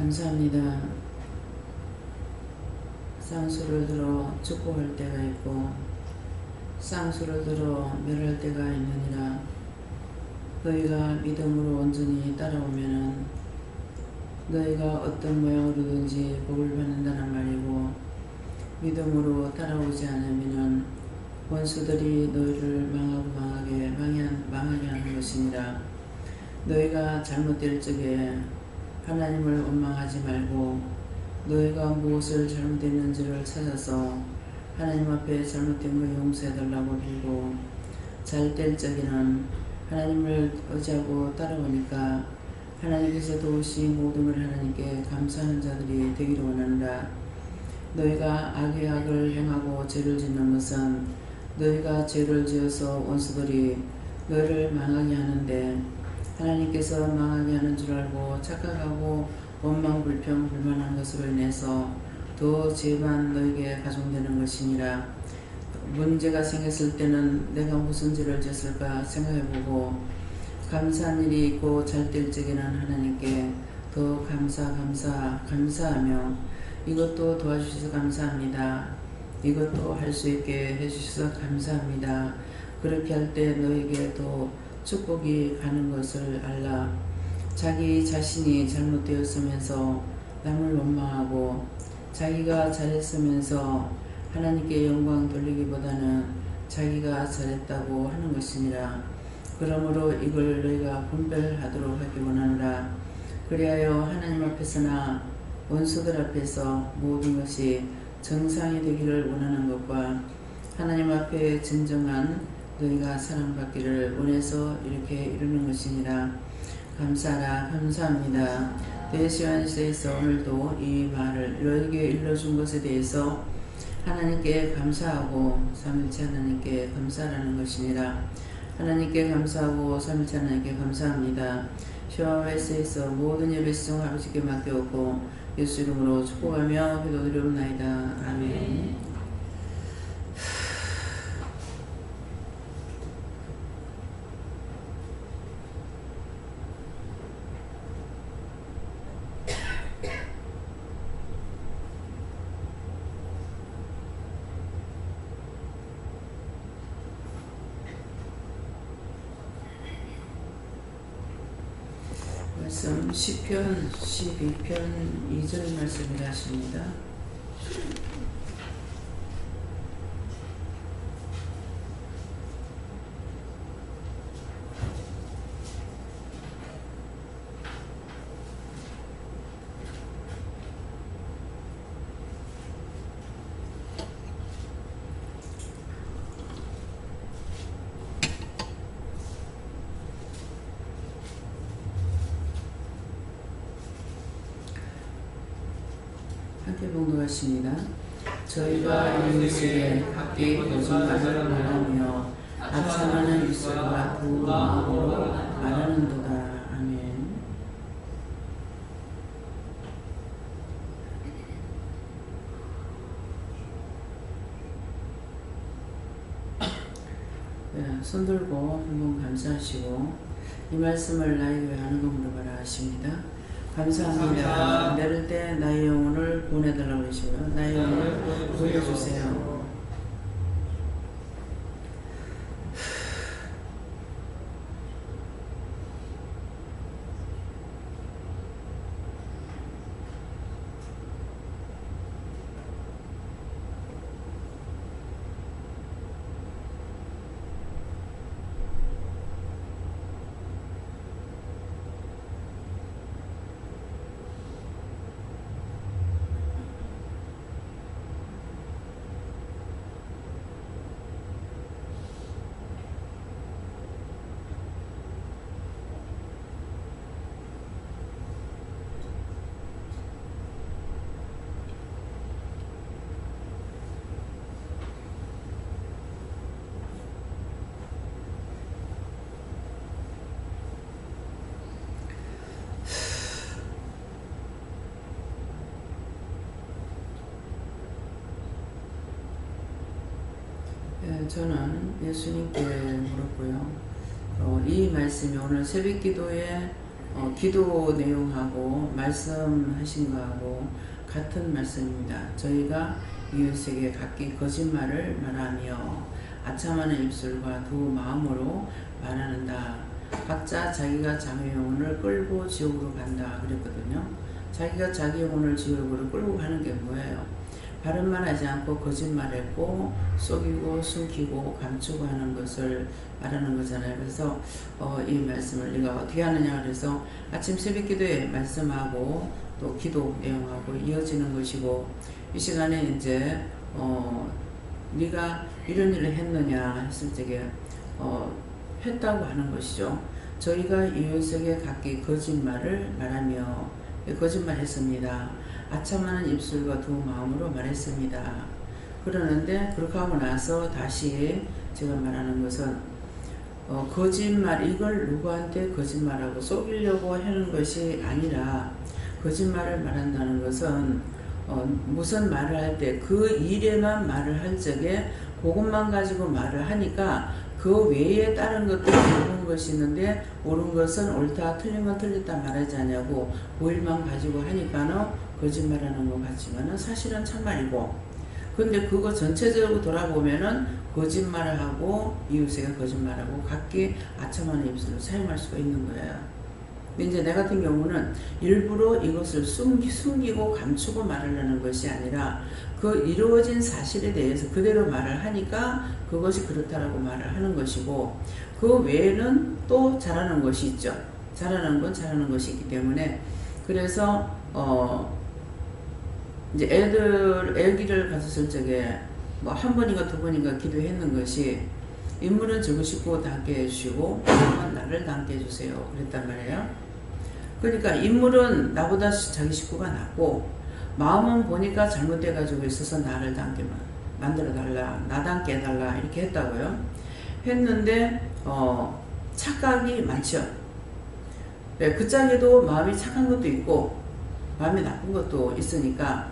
감사합니다. 쌍수를 들어 축복할 때가 있고 쌍수를 들어 멸할 때가 있느니라. 너희가 믿음으로 온전히 따라오면은 너희가 어떤 모양으로든지 복을 받는다는 말이고, 믿음으로 따라오지 않으면은 원수들이 너희를 망하게 하는 것이니라. 너희가 잘못될 적에 하나님을 원망하지 말고 너희가 무엇을 잘못했는지를 찾아서 하나님 앞에 잘못된 거 용서해달라고 빌고, 잘될 적에는 하나님을 의지하고 따라오니까 하나님께서 도우신 모든 걸 하나님께 감사하는 자들이 되기를 원한다. 너희가 악의 악을 행하고 죄를 짓는 것은 너희가 죄를 지어서 원수들이 너희를 망하게 하는데, 하나님께서 망하게 하는 줄 알고 착각하고 원망 불평 불만한 것으로 인해서 더 죄만 너에게 가중되는 것이니라. 문제가 생겼을 때는 내가 무슨 죄를 지었을까 생각해보고, 감사한 일이 있고 잘될 적에는 하나님께 더 감사하며 이것도 도와주셔서 감사합니다. 이것도 할 수 있게 해주셔서 감사합니다. 그렇게 할 때 너에게 또 축복이 가는 것을 알라. 자기 자신이 잘못되었으면서 남을 원망하고 자기가 잘했으면서 하나님께 영광 돌리기보다는 자기가 잘했다고 하는 것이니라. 그러므로 이걸 너희가 분별하도록 하기 원하노라. 그리하여 하나님 앞에서나 원수들 앞에서 모든 것이 정상이 되기를 원하는 것과 하나님 앞에 진정한 너희가 사랑받기를 원해서 이렇게 이루는 것이니라. 감사하라. 감사합니다. 대시간시대에서 오늘도 이 말을 너에게 일러준 것에 대해서 하나님께 감사하고 삼일체 하나님께 감사하라는 것이니라. 하나님께 감사하고 삼일체 하나님께 감사합니다. 시와웨스에서 모든 예배 시종 아버지께 맡겨오고 예수 이름으로 축복하며 기도드리옵나이다. 아멘. 말씀 시편 12편 2절 말씀이라 하십니다. 함께 봉독하십니다. 저희가 이웃에게 각기 거짓말을 말하며 합창하는 입술과 두 마음으로 말하는도다. 아멘. 네, 손 들고 한번 감사하시고 이 말씀을 나에게 왜 하는 거 물어봐라 하십니다. 감사합니다. 내릴 때 나의 영혼을 보내달라고 하시고요. 나의 영혼을 보내주세요. 저는 예수님께 물었고요. 이 말씀이 오늘 새벽기도에 기도 내용하고 말씀하신 거하고 같은 말씀입니다. 저희가 이웃에게 각기 거짓말을 말하며 아첨하는 입술과 두 마음으로 말하는다. 각자 자기가 자기 영혼을 끌고 지옥으로 간다 그랬거든요. 자기가 자기 영혼을 지옥으로 끌고 가는 게 뭐예요? 바른 말 하지 않고 거짓말했고 속이고 숨기고 감추고 하는 것을 말하는 거잖아요. 그래서 이 말씀을 네가 어떻게 하느냐 그래서 아침 새벽 기도에 말씀하고 또 기도 내용하고 이어지는 것이고, 이 시간에 이제 네가 이런 일을 했느냐 했을 적에 했다고 하는 것이죠. 저희가 이웃에게 각기 거짓말을 말하며 거짓말했습니다. 아첨하는 입술과 두 마음으로 말했습니다. 그러는데 그렇게 하고 나서 다시 제가 말하는 것은 거짓말, 이걸 누구한테 거짓말하고 속이려고 하는 것이 아니라, 거짓말을 말한다는 것은 무슨 말을 할 때 그 일에만 말을 할 적에 그것만 가지고 말을 하니까 그 외에 다른 것들이 옳은 것이 있는데 옳은 것은 옳다, 틀린 건 틀렸다 말하지 않냐고 그 일만 가지고 하니까는 거짓말하는 것 같지만은 사실은 참말이고, 근데 그거 전체적으로 돌아보면은 거짓말을 하고 이웃에게 거짓말하고 각기 아첨하는 입술을 사용할 수가 있는 거예요. 근데 이제 내 같은 경우는 일부러 이것을 숨기고 감추고 말하려는 것이 아니라 그 이루어진 사실에 대해서 그대로 말을 하니까 그것이 그렇다라고 말을 하는 것이고, 그 외에는 또 잘하는 것이 있죠. 잘하는 건 잘하는 것이 있기 때문에, 그래서 이제 애기를 가졌을 적에 뭐 한 번인가 두 번인가 기도했는 것이, 인물은 적으시고 닮게 해주시고 마음은 나를 닮게 해주세요 그랬단 말이에요. 그러니까 인물은 나보다 자기 식구가 낫고 마음은 보니까 잘못돼가지고 있어서 나를 닮게 만들어달라, 나 닮게 해달라 이렇게 했다고요. 했는데 착각이 많죠. 네, 그 짝에도 마음이 착한 것도 있고 마음이 나쁜 것도 있으니까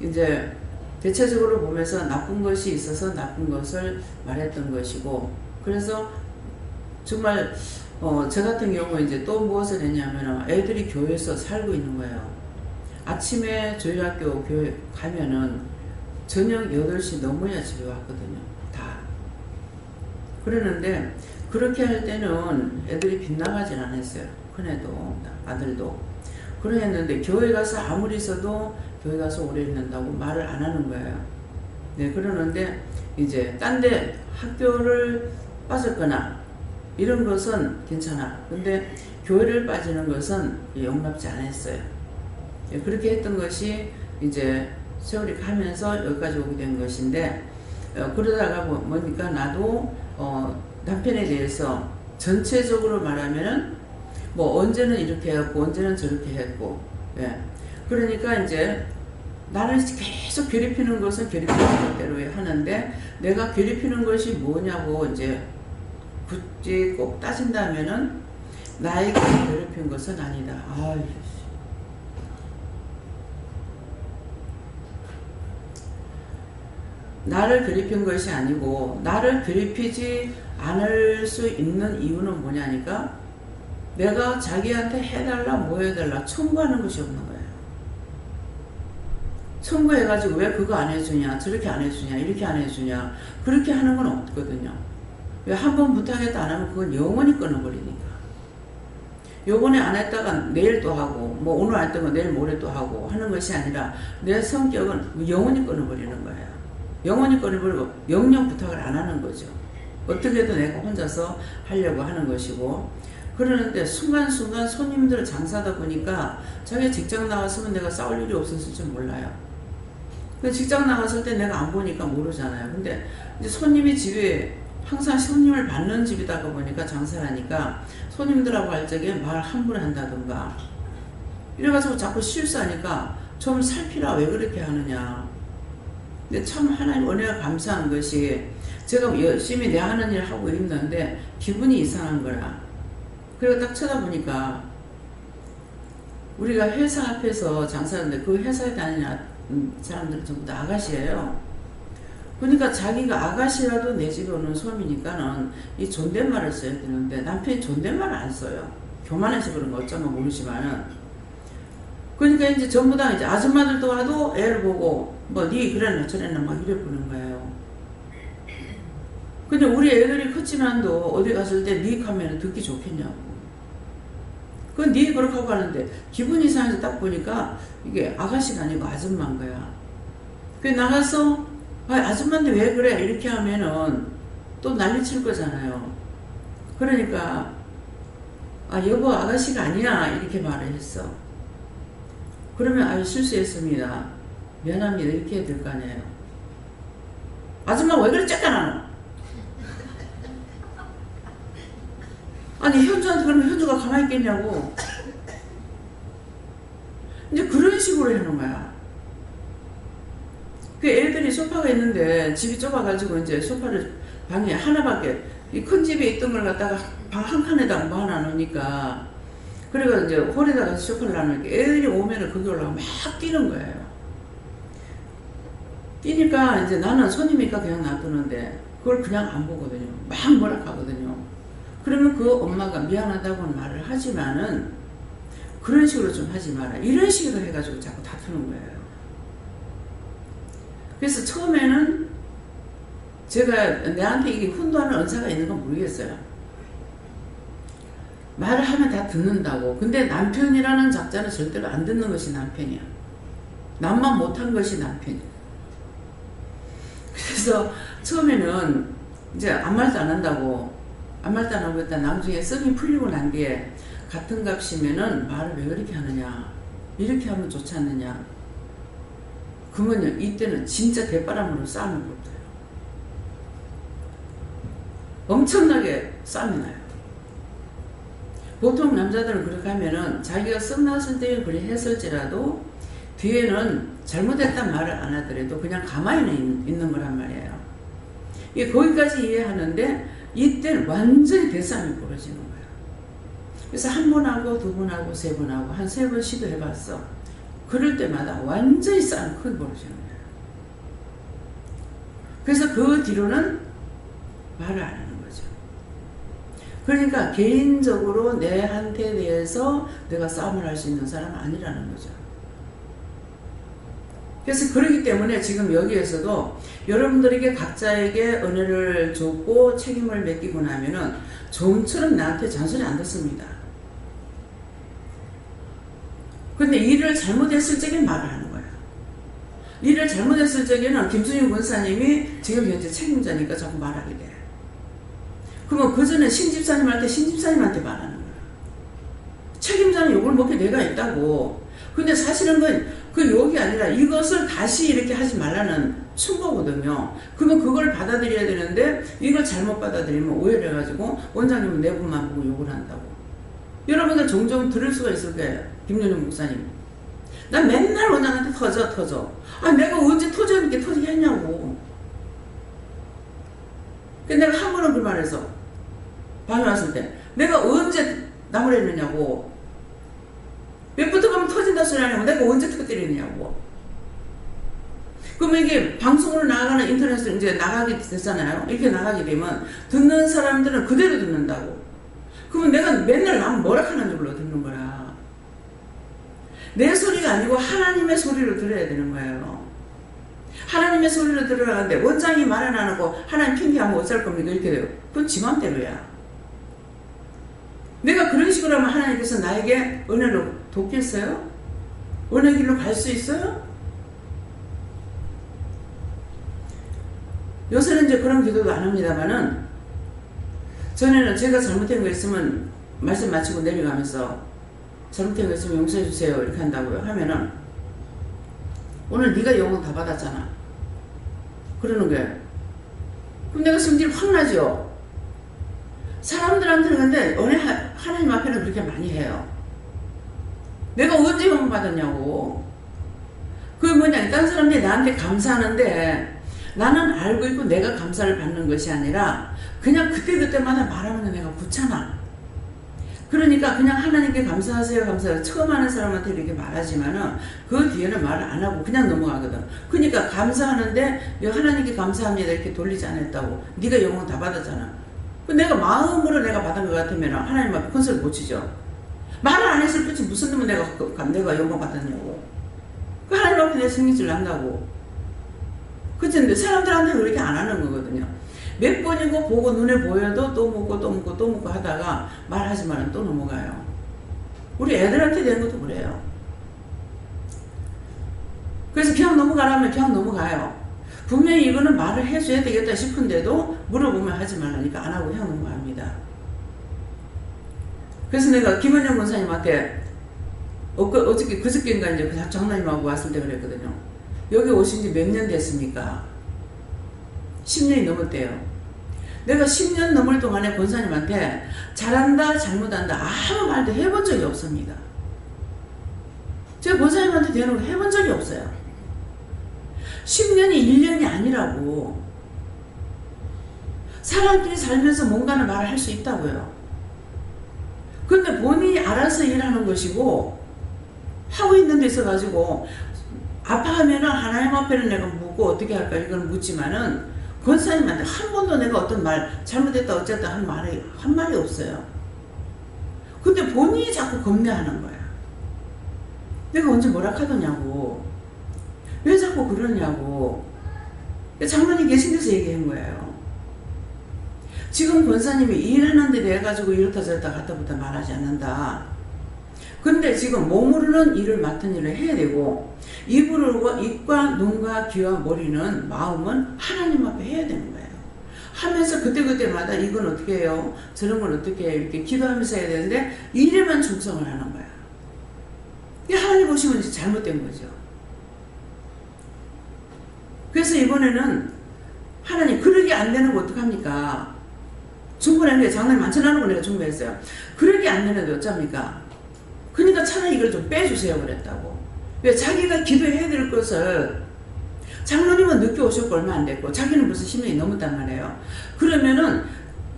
이제 대체적으로 보면서 나쁜 것이 있어서 나쁜 것을 말했던 것이고, 그래서 정말 저 같은 경우 이제 또 무엇을 했냐면 애들이 교회에서 살고 있는 거예요. 아침에 저희 학교 교회 가면은 저녁 8시 넘어야 집에 왔거든요. 다. 그러는데 그렇게 할 때는 애들이 빗나가진 않았어요. 큰애도 아들도. 그랬는데 교회 가서 아무리 있어도 교회 가서 오래 있는다고 말을 안 하는 거예요. 네, 그러는데 이제 딴 데 학교를 빠졌거나 이런 것은 괜찮아. 근데 교회를 빠지는 것은 용납지 않았어요. 네, 그렇게 했던 것이 이제 세월이 가면서 여기까지 오게 된 것인데, 그러다가 보니까 나도 남편에 대해서 전체적으로 말하면은 뭐 언제는 이렇게 했고 언제는 저렇게 했고, 예. 그러니까 이제 나를 계속 괴롭히는 것은 괴롭히는 대로 하는데, 내가 괴롭히는 것이 뭐냐고 이제 굳이 꼭 따진다면은 나에게 괴롭힌 것은 아니다. 나를 괴롭힌 것이 아니고, 나를 괴롭히지 않을 수 있는 이유는 뭐냐니까, 내가 자기한테 해달라 뭐 해달라 청구하는 것이 없는 거예요. 청구해가지고 왜 그거 안 해주냐, 저렇게 안 해주냐, 이렇게 안 해주냐, 그렇게 하는 건 없거든요. 왜 한 번 부탁했다 안 하면 그건 영원히 끊어버리니까. 요번에 안 했다가 내일 또 하고, 뭐 오늘 안 했다가 내일 모레 또 하고 하는 것이 아니라 내 성격은 영원히 끊어버리는 거예요. 영원히 끊어버리고 영영 부탁을 안 하는 거죠. 어떻게든 내가 혼자서 하려고 하는 것이고, 그러는데 순간순간 손님들 장사다 보니까 자기 직장 나갔으면 내가 싸울 일이 없었을 줄 몰라요. 직장 나갔을 때 내가 안 보니까 모르잖아요. 근데 이제 손님이 집에 항상 손님을 받는 집이다 보니까 장사를 하니까 손님들하고 할 적에 말 함부로 한다든가 이래가지고 자꾸 실수하니까 좀 살피라, 왜 그렇게 하느냐. 근데 참 하나님 은혜가 감사한 것이, 제가 열심히 내 하는 일 하고 있는데 기분이 이상한 거야. 그리고 딱 쳐다보니까 우리가 회사 앞에서 장사하는데 그 회사에 다니는 사람들은 전부 다 아가씨예요. 그러니까 자기가 아가씨라도 내 집에 오는 손이니까는 이 존댓말을 써야 되는데 남편이 존댓말을 안 써요. 교만해서 그런 거 어쩌면 모르지만은. 그러니까 이제 전부 다 이제 아줌마들도 와도 애를 보고 뭐 니 그랬나 저랬나 막 이래 보는 거예요. 근데 우리 애들이 컸지만도 어디 갔을 때 니 하면 듣기 좋겠냐고. 그건 니 그렇게 하고 가는데 기분이 이상해서 딱 보니까 이게 아가씨가 아니고 아줌마인 거야. 그 나가서 아줌마인데 왜 그래 이렇게 하면은 또 난리칠 거잖아요. 그러니까 여보 아가씨가 아니야 이렇게 말을 했어. 그러면 실수했습니다. 미안합니다 이렇게 해야 될 거 아니에요. 아줌마 왜 그래 쫓겨나노? 아니 현주한테 그러면 현주가 가만히 있겠냐고. 이제 그런 식으로 하는 거야. 그 애들이 소파가 있는데 집이 좁아가지고 이제 소파를 방에 하나밖에 이 큰 집에 있던 걸 갖다가 방 한 칸에다가 뭐 하나 놓으니까 그래가 이제 홀에다가 소파를 놔놓으니까 애들이 오면은 거기 올라가 막 뛰는 거예요. 뛰니까 이제 나는 손님이니까 그냥 놔두는데 그걸 그냥 안 보거든요. 막 뭐라 하거든요. 그러면 그 엄마가 미안하다고는 말을 하지만은 그런 식으로 좀 하지 마라. 이런 식으로 해가지고 자꾸 다투는 거예요. 그래서 처음에는 제가 내한테 이게 훈도하는 은사가 있는 건 모르겠어요. 말을 하면 다 듣는다고. 근데 남편이라는 작자는 절대로 안 듣는 것이 남편이야. 남만 못한 것이 남편이야. 그래서 처음에는 이제 아무 말도 안 한다고 아무 말도 안 하고 있다 나중에 썸이 풀리고 난 뒤에 같은 값이면은 말을 왜 그렇게 하느냐 이렇게 하면 좋지 않느냐. 그러면요 이때는 진짜 대바람으로 싸움을 붙어요. 엄청나게 싸움이 나요. 보통 남자들은 그렇게 하면은 자기가 썩났을 때 그래 했을지라도 뒤에는 잘못했단 말을 안 하더라도 그냥 가만히 있는 거란 말이에요. 이게 거기까지 이해하는데 이때는 완전히 대싸움이 벌어지는 거예요. 그래서 한 번 하고 두 번 하고 세 번 하고 한 세 번 시도해봤어. 그럴 때마다 완전히 싸움이 크게 벌어지는 거예요. 그래서 그 뒤로는 말을 안 하는 거죠. 그러니까 개인적으로 내한테 대해서 내가 싸움을 할 수 있는 사람은 아니라는 거죠. 그래서 그렇기 때문에 지금 여기에서도 여러분들에게 각자에게 은혜를 줬고 책임을 맡기고 나면은 좀처럼 나한테 잔소리 안 듣습니다. 근데 일을 잘못했을 적에 말을 하는 거야. 일을 잘못했을 적에는 김순희 권사님이 지금 현재 책임자니까 자꾸 말하게 돼. 그러면 그 전에 신집사님한테 말하는 거야. 책임자는 욕을 먹게 내가 있다고. 근데 사실은 그 욕이 아니라 이것을 다시 이렇게 하지 말라는 충고거든요. 그러면 그걸 받아들여야 되는데 이걸 잘못 받아들이면 오해를 해가지고 원장님은 내 분만 보고 욕을 한다고. 여러분들 종종 들을 수가 있을 거예요. 김윤영 목사님. 난 맨날 원장한테 터져. 내가 언제 터지게 했냐고. 근데 내가 한 번은 그 말해서 방에 왔을 때 내가 언제 나무를 했느냐고. 몇 부터 가면 터진다 소리 하냐고. 내가 언제 터뜨리느냐고. 그러면 이게 방송으로 나가는 인터넷으로 이제 나가게 됐잖아요. 이렇게 나가게 되면 듣는 사람들은 그대로 듣는다고. 그러면 내가 맨날 남 뭐라 하는 줄로 듣는 거라. 내 소리가 아니고 하나님의 소리로 들어야 되는 거예요. 하나님의 소리로 들으라는데 원장이 말은 안 하고 하나님 핑계하면 어쩔 겁니까? 이렇게 돼요. 그건 지 맘대로야. 내가 그런 식으로 하면 하나님께서 나에게 은혜로 돕겠어요? 은혜 길로 갈 수 있어요? 요새는 이제 그런 기도도 안 합니다만은 전에는 제가 잘못된 거 있으면 말씀 마치고 내려가면서 잘못된 거 있으면 용서해 주세요 이렇게 한다고요. 하면은 오늘 네가 영혼 다 받았잖아. 그러는 거예요. 그럼 내가 성질 확 나죠. 사람들한테는 근데 은혜 하나님 앞에는 그렇게 많이 해요. 내가 언제 영혼 받았냐고. 그게 뭐냐, 다른 사람들이 나한테 감사하는데 나는 알고 있고 내가 감사를 받는 것이 아니라 그냥 그때그때마다 말하면 내가 귀찮아. 그러니까 그냥 하나님께 감사하세요. 처음 하는 사람한테 이렇게 말하지만은 그 뒤에는 말을 안 하고 그냥 넘어가거든. 그러니까 감사하는데 하나님께 감사합니다 이렇게 돌리지 않았다고. 네가 영혼 다 받았잖아. 내가 마음으로 내가 받은 것 같으면 하나님 앞에 큰소리 못 치죠. 말을 안 했을 뿐이지 무슨 놈은 내가 영광 받았냐고. 그 하나님 앞에 내 승리질 난다고. 그런데 사람들한테는 그렇게 안 하는 거거든요. 몇 번이고 보고 눈에 보여도 또 묻고 또 묻고 또 묻고 하다가 말하지만 또 넘어가요. 우리 애들한테 된 것도 그래요. 그래서 그냥 넘어가라면 그냥 넘어가요. 분명히 이거는 말을 해줘야 되겠다 싶은데도 물어보면 하지 말라니까 안 하고 그냥 넘어갑니다. 그래서 내가 김원영 권사님한테 어저께 그저께인가 이제 그 장로님하고 왔을 때 그랬거든요. 여기 오신 지 몇 년 됐습니까? 10년이 넘었대요. 내가 10년 넘을 동안에 권사님한테 잘한다 잘못한다 아무 말도 해본 적이 없습니다. 제가 권사님한테 대놓고 해본 적이 없어요. 10년이 1년이 아니라고. 사람끼리 살면서 뭔가는 말을 할 수 있다고요. 근데 본인이 알아서 일하는 것이고 하고 있는 데 있어가지고 아파하면은 하나님 앞에는 내가 묻고 어떻게 할까 이건 묻지만은 권사님한테 한 번도 내가 어떤 말 잘못했다 어쨌다 한 말이 없어요. 근데 본인이 자꾸 겁내하는 거야. 내가 언제 뭐라 하더냐고. 왜 자꾸 그러냐고. 장로님 계신 데서 얘기한 거예요. 지금 권사님이 일하는 데 대해가지고 이렇다 저렇다 갔다 붙다 말하지 않는다. 근데 지금 몸으로는 일을 맡은 일을 해야 되고 입과 눈과 귀와 머리는 마음은 하나님 앞에 해야 되는 거예요. 하면서 그때그때마다 이건 어떻게 해요? 저런 건 어떻게 해요? 이렇게 기도하면서 해야 되는데 일에만 충성을 하는 거야. 이게 하나님 보시면 이제 잘못된 거죠. 그래서 이번에는 하나님 그러게 안 되는 거 어떡합니까? 중고하는 게 장난이 만천하는 거 내가 중고했어요. 그러게 안 되는데 어쩝니까? 그러니까 차라리 이걸 좀 빼주세요 그랬다고. 왜? 자기가 기도해야 될 것을 장로님은 늦게 오셨고 얼마 안 됐고 자기는 벌써 10년이 넘었단 말이에요. 그러면은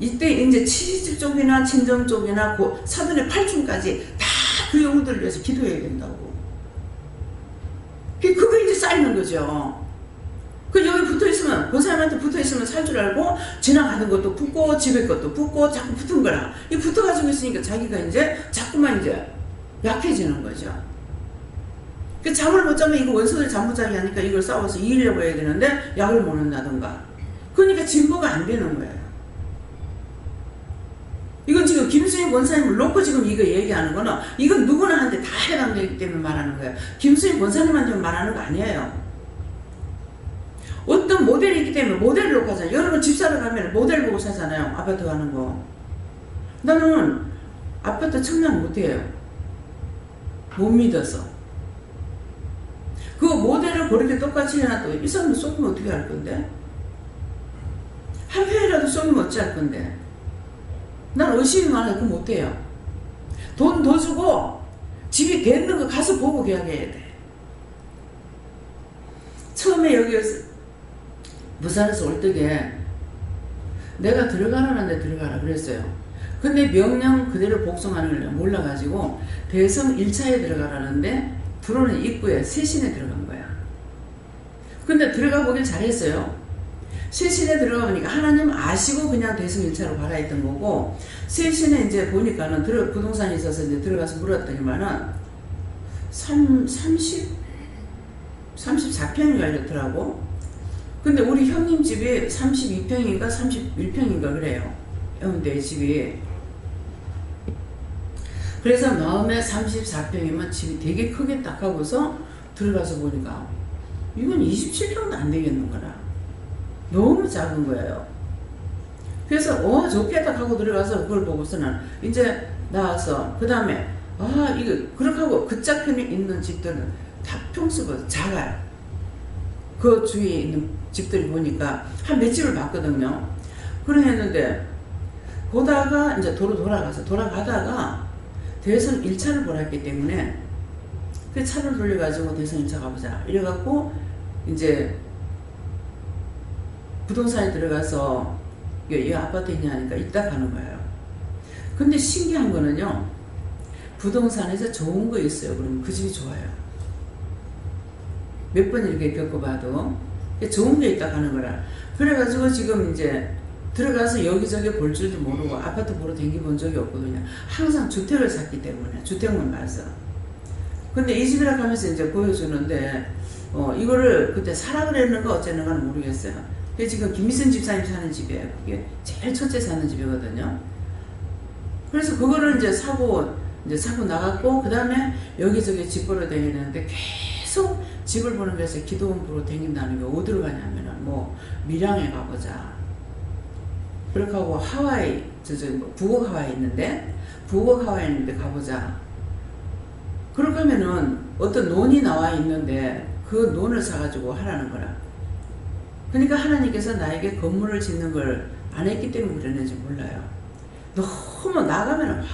이때 이제 치즈 쪽이나 친정 쪽이나 사돈의 팔촌까지 다 그 영혼들을 위해서 기도해야 된다고. 그거 이제 쌓이는 거죠. 그 여기 붙어있으면 그 사람한테 붙어있으면 살 줄 알고 지나가는 것도 붙고 집에 것도 붙고 자꾸 붙은 거라. 이 붙어가지고 있으니까 자기가 이제 자꾸만 이제 약해지는 거죠. 그 잠을 못 자면 이거 원수들 잠 못 자게 하니까 이걸 싸워서 이기려고 해야 되는데 약을 먹는다던가. 그러니까 진보가 안 되는 거예요. 이건 지금 김수희 권사님을 놓고 지금 이거 얘기하는 거는 이건 누구나 한테 다 해당되기 때문에 말하는 거예요. 김수희 권사님한테 말하는 거 아니에요. 어떤 모델이 있기 때문에 모델을 놓고 하잖아요. 여러분 집 사러 가면 모델 보고 사잖아요. 아파트 가는 거. 나는 아파트 청약 못해요. 못 믿어서. 그 모델을 그렇게 똑같이 해놔도 이 사람을 쏘면 어떻게 할 건데? 한 회라도 쏘면 어찌 할 건데? 난 의심이 많아요. 그거 못해요. 돈 더 주고 집이 됐는 거 가서 보고 계약해야 돼. 처음에 여기 부산에서 올 때게 내가 들어가라는데 들어가라 그랬어요. 근데 명령 그대로 복송하는 걸 몰라가지고 대성 1차에 들어가라는데 들어오는 입구에 세신에 들어간 거야. 근데 들어가 보길 잘했어요. 세신에 들어가 보니까 하나님 아시고 그냥 대성 1차로 가라 했던 거고, 세신에 이제 보니까는 부동산이 있어서 이제 들어가서 물었더니만은 34평인가 이렇더라고. 근데 우리 형님 집이 32평인가 31평인가 그래요. 형님들 집이. 그래서 마음에 34평이면 집이 되게 크게 딱 하고서 들어가서 보니까 이건 27평도 안 되겠는 거라. 너무 작은 거예요. 그래서 좋겠다 하고 들어가서 그걸 보고서는 이제 나와서 그 다음에 이거 그렇게 하고 그 짝편에 있는 집들은 다 평수가 작아요. 그 주위에 있는 집들이 보니까 한 몇 집을 봤거든요. 그래 했는데 보다가 이제 돌아가다가 대선 1차를 보라 했기 때문에 그 차를 돌려가지고 대선 1차 가보자 이래갖고 이제 부동산에 들어가서 이 아파트 있냐 하니까 있다 가는 거예요. 근데 신기한 거는요, 부동산에서 좋은 거 있어요. 그러면 그 집이 좋아요. 몇 번 이렇게 겪어봐도 좋은 게 있다 가는 거라. 그래가지고 지금 이제 들어가서 여기저기 볼 줄도 모르고 아파트 보러 댕겨본 적이 없거든요. 항상 주택을 샀기 때문에 주택만 봐서. 근데 이 집이라 하면서 이제 보여주는데 이거를 그때 사라 그랬는가 어쨌는가는 모르겠어요. 근데 지금 김미선 집사님 사는 집이에요. 그게 제일 첫째 사는 집이거든요. 그래서 그거를 이제 사고 나갔고 그 다음에 여기저기 집 보러 다니는데 계속 집을 보는 데서 기도원 보러 다닌다는 게 어디로 가냐면은 뭐 밀양에 가보자. 그렇게 하고 하와이 북옥 하와이 있는데 가보자. 그렇게 하면은 어떤 논이 나와 있는데 그 논을 사가지고 하라는 거라. 그러니까 하나님께서 나에게 건물을 짓는 걸 안 했기 때문에 그랬는지 몰라요. 너무 나가면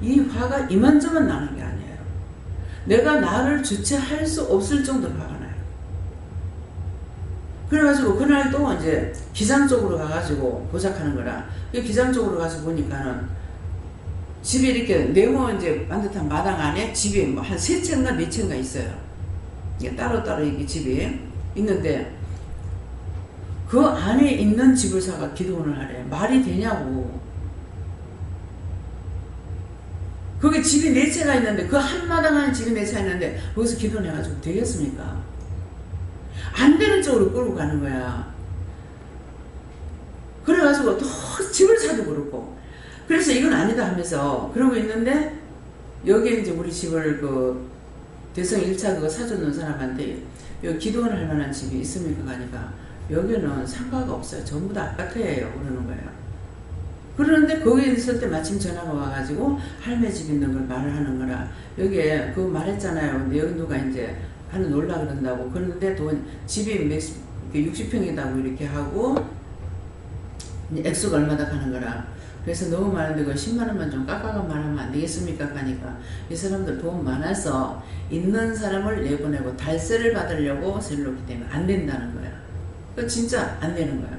이 화가 이만저만 나는 게 아니에요. 내가 나를 주체할 수 없을 정도로 화가 나요. 그래가지고 그날 또 이제 기장 쪽으로 가가지고 보작하는 거라. 기장 쪽으로 가서 보니까는 집이 이렇게 네모 이제 반듯한 마당 안에 집이 뭐 한 3채인가 4채인가 있어요. 이게 따로따로 이게 집이 있는데 그 안에 있는 집을 사가 기도원을 하래. 말이 되냐고. 거기 집이 4채가 있는데 그 한 마당 안에 집이 4채가 있는데 거기서 기도원 해가지고 되겠습니까? 안 되는 쪽으로 끌고 가는 거야. 그래가지고 또 집을 사도 그렇고. 그래서 이건 아니다 하면서 그러고 있는데 여기에 이제 우리 집을 그 대성 1차 그거 사주는 사람한테 여기 기도원을 할 만한 집이 있습니까? 하니까 여기는 상가가 없어요. 전부 다 아파트예요. 그러는 거예요. 그러는데 거기 있을 때 마침 전화가 와가지고 할매 집 있는 걸 말을 하는 거라. 여기에 그거 말했잖아요. 근데 여기 누가 이제 하는 놀라 그런다고. 그런데 집이 60평이다고 이렇게 하고 액수가 얼마다 하는 거라. 그래서 너무 많은데 그 10만 원만 좀 깎아가 말하면 안 되겠습니까? 하니까 이 사람들 돈 많아서 있는 사람을 내보내고 달세를 받으려고 세를 놓기 때문에 안 된다는 거야. 그 진짜 안 되는 거야.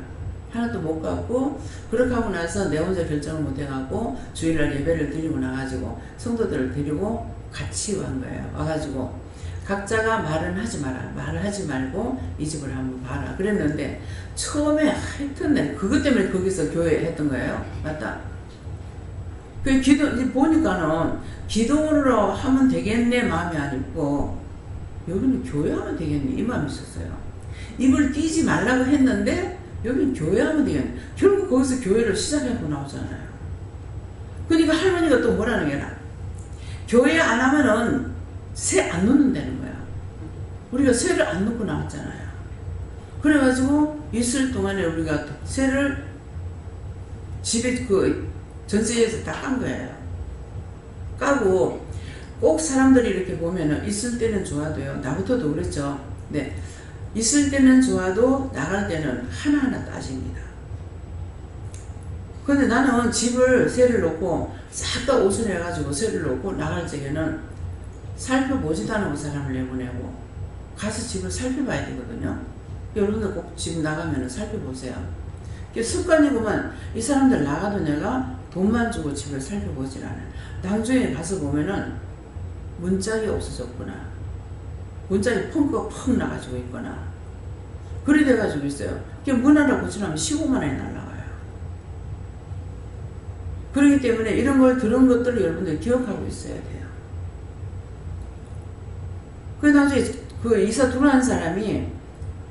하나도 못 갚고 그렇게 하고 나서 내 혼자 결정을 못 해갖고 주일날 예배를 드리고 나가지고 성도들을 데리고 같이 온 거예요. 와가지고 각자가 말은 하지 마라. 말을 하지 말고 이 집을 한번 봐라. 그랬는데 처음에 하여튼 그것 때문에 거기서 교회 했던 거예요. 맞다. 그 보니까는 기도로 하면 되겠네 마음이 아니고 여기는 교회 하면 되겠네 이 마음이 있었어요. 입을 띄지 말라고 했는데 여기는 교회 하면 되겠네. 결국 거기서 교회를 시작하고 나오잖아요. 그러니까 할머니가 또 뭐라는 게나 교회 안 하면은 세 안 놓는다는 거야. 우리가 세를 안 놓고 나왔잖아요. 그래가지고 있을 동안에 우리가 세를 집에 그 전세에서 다 깐 거예요. 까고 꼭 사람들이 이렇게 보면은 있을 때는 좋아도요. 나부터도 그랬죠. 네. 있을 때는 좋아도 나갈 때는 하나하나 따집니다. 근데 나는 집을 세를 놓고 싹 다 옷을 해가지고 세를 놓고 나갈 적에는 살펴보지도 않은 사람을 내보내고 가서 집을 살펴봐야 되거든요. 여러분들 꼭 집 나가면 살펴보세요. 그게 습관이구만. 이 사람들 나가도 내가 돈만 주고 집을 살펴보질 않아요. 나중에 가서 보면은 문짝이 없어졌구나. 문짝이 펑크가 나가지고 있거나 그래 돼가지고 있어요. 문 하나 고치려면 15만 원이 날라가요. 그렇기 때문에 이런 걸 들은 것들을 여러분들 기억하고 있어야 돼요. 그래서 나중에 그 이사 들어온 사람이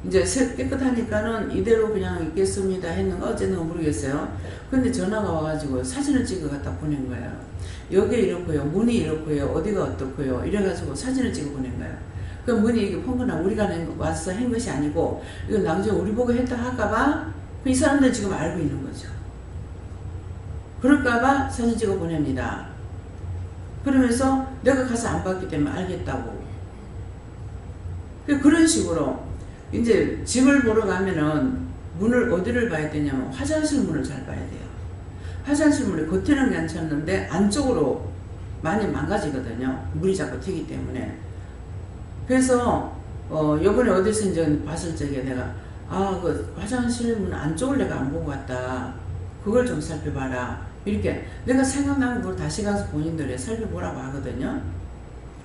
이제 깨끗하니까는 이대로 그냥 있겠습니다 했는가 어쨌는가 모르겠어요. 근데 전화가 와가지고 사진을 찍어 갖다 보낸 거예요. 여기 이렇고요. 문이 이렇고요. 어디가 어떻고요. 이래가지고 사진을 찍어 보낸 거예요. 그 문이 이게 펑크나 우리가 와서 한 것이 아니고 이건 나중에 우리 보고 했다 할까봐 이 사람들 지금 알고 있는 거죠. 그럴까봐 사진 찍어 보냅니다. 그러면서 내가 가서 안 봤기 때문에 알겠다고. 그런 식으로 이제 집을 보러 가면은 문을 어디를 봐야 되냐면 화장실 문을 잘 봐야 돼요. 화장실 문이 겉에는 괜찮은데 안쪽으로 많이 망가지거든요. 물이 자꾸 튀기 때문에. 그래서 요번에 어디서 이제 봤을 적에 내가 그 화장실 문 안쪽을 내가 안 보고 왔다. 그걸 좀 살펴봐라. 이렇게 내가 생각나는 걸 다시 가서 본인들이 살펴보라고 하거든요.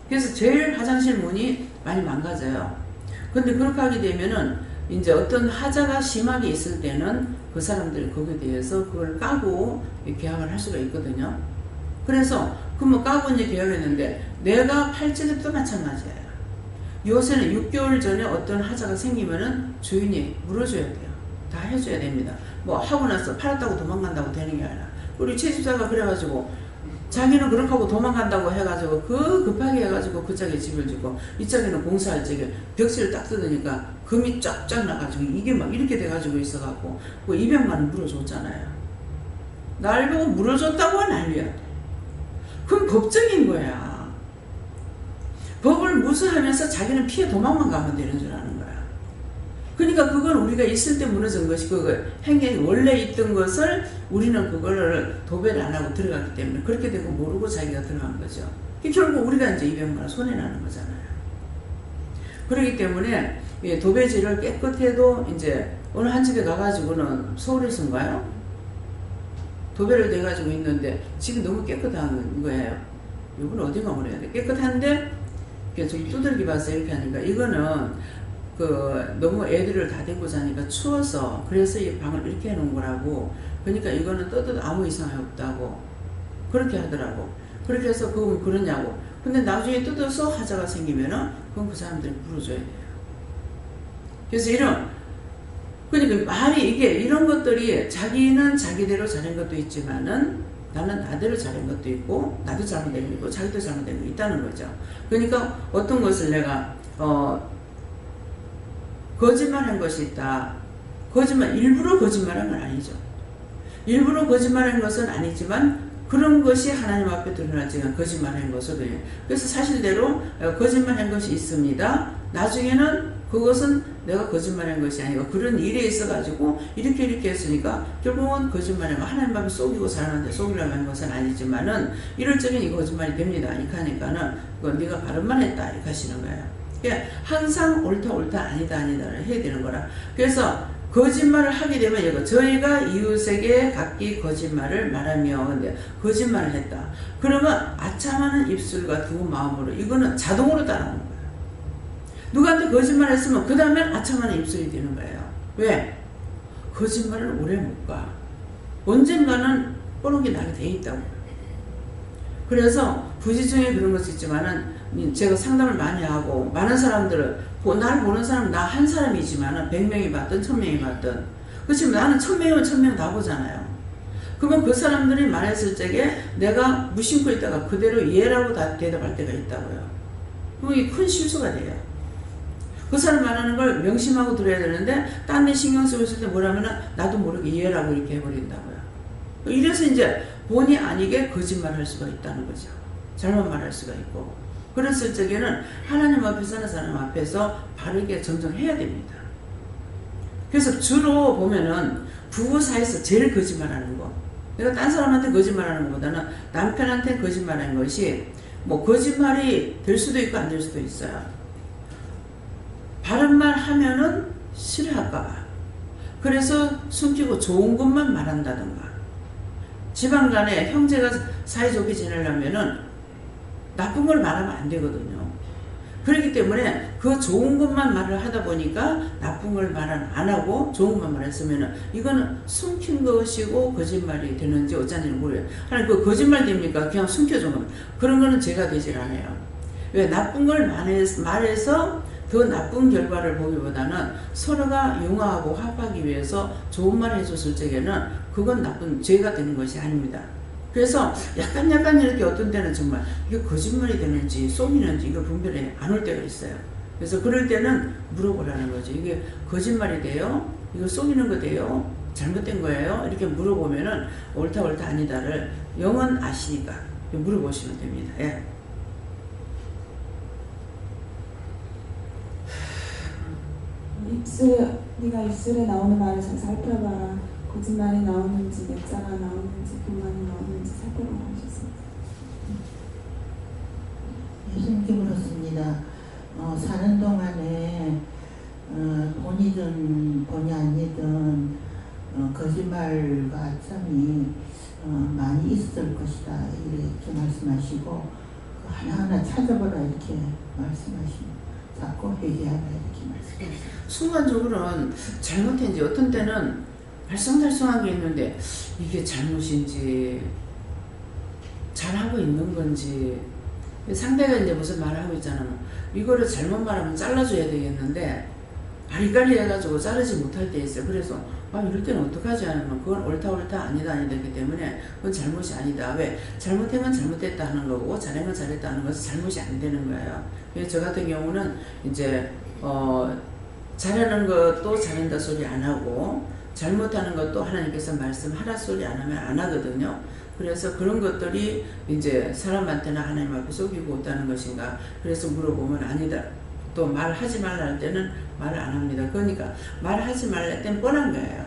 그래서 제일 화장실 문이 많이 망가져요. 근데 그렇게 하게 되면은 이제 어떤 하자가 심하게 있을 때는 그 사람들이 거기에 대해서 그걸 까고 계약을 할 수가 있거든요. 그래서 그뭐 까고 이제 계약했는데 내가 팔찌도 마찬가지예요. 요새는 6개월 전에 어떤 하자가 생기면은 주인이 물어줘야 돼요. 다 해줘야 됩니다. 뭐 하고 나서 팔았다고 도망간다고 되는 게 아니라 우리 채집사가 그래가지고 자기는 그렇게 하고 도망간다고 해가지고 그 급하게 해가지고 그 짝에 집을 주고 이 짝에는 공사할 적에 벽지를 딱 뜯으니까 금이 쫙쫙 나가지고 이게 막 이렇게 돼가지고 있어갖고 그 200만 원 물어줬잖아요. 날 보고 물어줬다고 난리야. 그건 법적인 거야. 법을 무시하면서 자기는 피해 도망만 가면 되는 줄 아는 거야. 그러니까 그건 우리가 있을 때 무너진 것이 그 행위 원래 있던 것을 우리는 그거를 도배를 안 하고 들어갔기 때문에 그렇게 되고 모르고 자기가 들어간 거죠. 결국 우리가 이제 200만 원 손해나는 거잖아요. 그렇기 때문에 도배지를 깨끗해도 이제 어느 한 집에 가가지고는 서울에서인가요? 도배를 돼가지고 있는데 지금 너무 깨끗한 거예요. 이건 어디가 그래야 돼? 깨끗한데 좀 두들기 봐서 이렇게 하니까 이거는 그 너무 애들을 다 데리고 자니까 추워서 그래서 이 방을 이렇게 해놓은 거라고. 그러니까 이거는 떠도 아무 이상이 없다고 그렇게 하더라고. 그렇게 해서 그건 그러냐고. 근데 나중에 뜯어서 하자가 생기면은 그건 그 사람들이 물어줘야 돼요. 그래서 그러니까 말이 이게 이런 것들이 자기는 자기대로 잘한 것도 있지만은 나는 나대로 잘한 것도 있고 나도 잘못된 거 있고 자기도 잘못된 거 있다는 거죠. 그러니까 어떤 것을 내가 거짓말한 것이 있다. 일부러 거짓말한 건 아니죠. 일부러 거짓말한 것은 아니지만 그런 것이 하나님 앞에 드러나지만 거짓말한 것으로 해요. 그래서 사실대로 거짓말한 것이 있습니다. 나중에는 그것은 내가 거짓말한 것이 아니고 그런 일에 있어가지고 이렇게 했으니까 결국은 거짓말한 거 하나님 앞에 속이고 사람한테 속이려고 한 것은 아니지만은 이럴 적엔 이 거짓말이 됩니다. 이렇게 하니까는 그건 네가 바른말 했다 이렇게 하시는 거예요. 그러니까 항상 옳다 아니다를 해야 되는 거라. 그래서 거짓말을 하게 되면 이거 저희가 이웃에게 각기 거짓말을 말하며 근데 거짓말을 했다. 그러면 아참하는 입술과 두 마음으로 이거는 자동으로 따라오는 거예요. 누구한테 거짓말 했으면 그 다음엔 아참하는 입술이 되는 거예요. 왜? 거짓말을 오래 못 가. 언젠가는 뽀록이 나게 돼 있다고. 그래서 부지중에 그런 것이 있지만은 제가 상담을 많이 하고 많은 사람들은 날 보는 사람은 나 한 사람이지만은 100명이 봤든 1000명이 봤든 그렇지만 나는 1000명은 1000명 다 보잖아요. 그러면 그 사람들이 말했을 적에 내가 무심코 있다가 그대로 예라고 다 대답할 때가 있다고요. 그럼 이게 큰 실수가 돼요. 그 사람 말하는 걸 명심하고 들어야 되는데 딴 데 신경 쓰고 있을 때 뭐라면은 나도 모르게 예라고 이렇게 해버린다고요. 이래서 이제 본의 아니게 거짓말할 수가 있다는 거죠. 잘못 말할 수가 있고. 그랬을 적에는 하나님 앞에 사는 사람 앞에서 바르게 정정해야 됩니다. 그래서 주로 보면은 부부 사이에서 제일 거짓말하는 거. 내가 딴 사람한테 거짓말하는 것보다는 남편한테 거짓말하는 것이 뭐 거짓말이 될 수도 있고 안 될 수도 있어요. 바른 말 하면은 싫어할까봐. 그래서 숨기고 좋은 것만 말한다든가. 집안 간에 형제가 사이좋게 지내려면은 나쁜 걸 말하면 안 되거든요. 그렇기 때문에 그 좋은 것만 말을 하다 보니까 나쁜 걸 말 안 하고 좋은 것만 말했으면은 이거는 숨긴 것이고 거짓말이 되는지 어쩐지는 모르겠어요. 아니 그 거짓말 됩니까? 그냥 숨겨준 겁니다. 그런 거는 제가 되질 않아요. 왜 나쁜 걸 말해서 더 나쁜 결과를 보기보다는 서로가 융화하고 화합하기 위해서 좋은 말을 해줬을 적에는 그건 나쁜 죄가 되는 것이 아닙니다. 그래서 약간 이렇게 어떤 때는 정말 이게 거짓말이 되는지 속이는지 이거 분별이 안 올 때가 있어요. 그래서 그럴 때는 물어보라는 거죠. 이게 거짓말이 돼요? 이거 속이는 거 돼요? 잘못된 거예요? 이렇게 물어보면은 옳다 아니다를 영은 아시니까 물어보시면 됩니다. 예. 네가 입술에 나오는 말을 잘 살펴봐라. 거짓말이 나오는지 넷자가 나오는지 불만이 나오는지 살펴보라 하셨습니다. 예수님께 물었습니다. 사는 동안에 본이든 본이 아니든 거짓말과 아첨이 많이 있을 것이다 이렇게 말씀하시고 하나하나 찾아보라 이렇게 말씀하시고 자꾸 회개하라 이렇게 말씀하시고 순간적으로는 잘못했는지 어떤 때는 알쏭달쏭한 게 있는데 이게 잘못인지 잘하고 있는 건지 상대가 이제 무슨 말을 하고 있잖아. 이거를 잘못 말하면 잘라줘야 되겠는데 아리까리 해가지고 자르지 못할 때 있어요. 그래서 이럴 때는 어떡하지 하면 그건 옳다 아니다 아니기 때문에 그건 잘못이 아니다. 왜? 잘못하면 잘못됐다 하는 거고 잘하면 잘했다 하는 것은 잘못이 안 되는 거예요. 그래서 저 같은 경우는 이제 잘하는 것도 잘한다 소리 안 하고 잘못하는 것도 하나님께서 말씀하라 소리 안 하면 안 하거든요. 그래서 그런 것들이 이제 사람한테나 하나님 앞에 속이고 있다는 것인가. 그래서 물어보면 아니다. 또 말하지 말라 할 때는 말을 안 합니다. 그러니까 말하지 말라 할 때는 뻔한 거예요.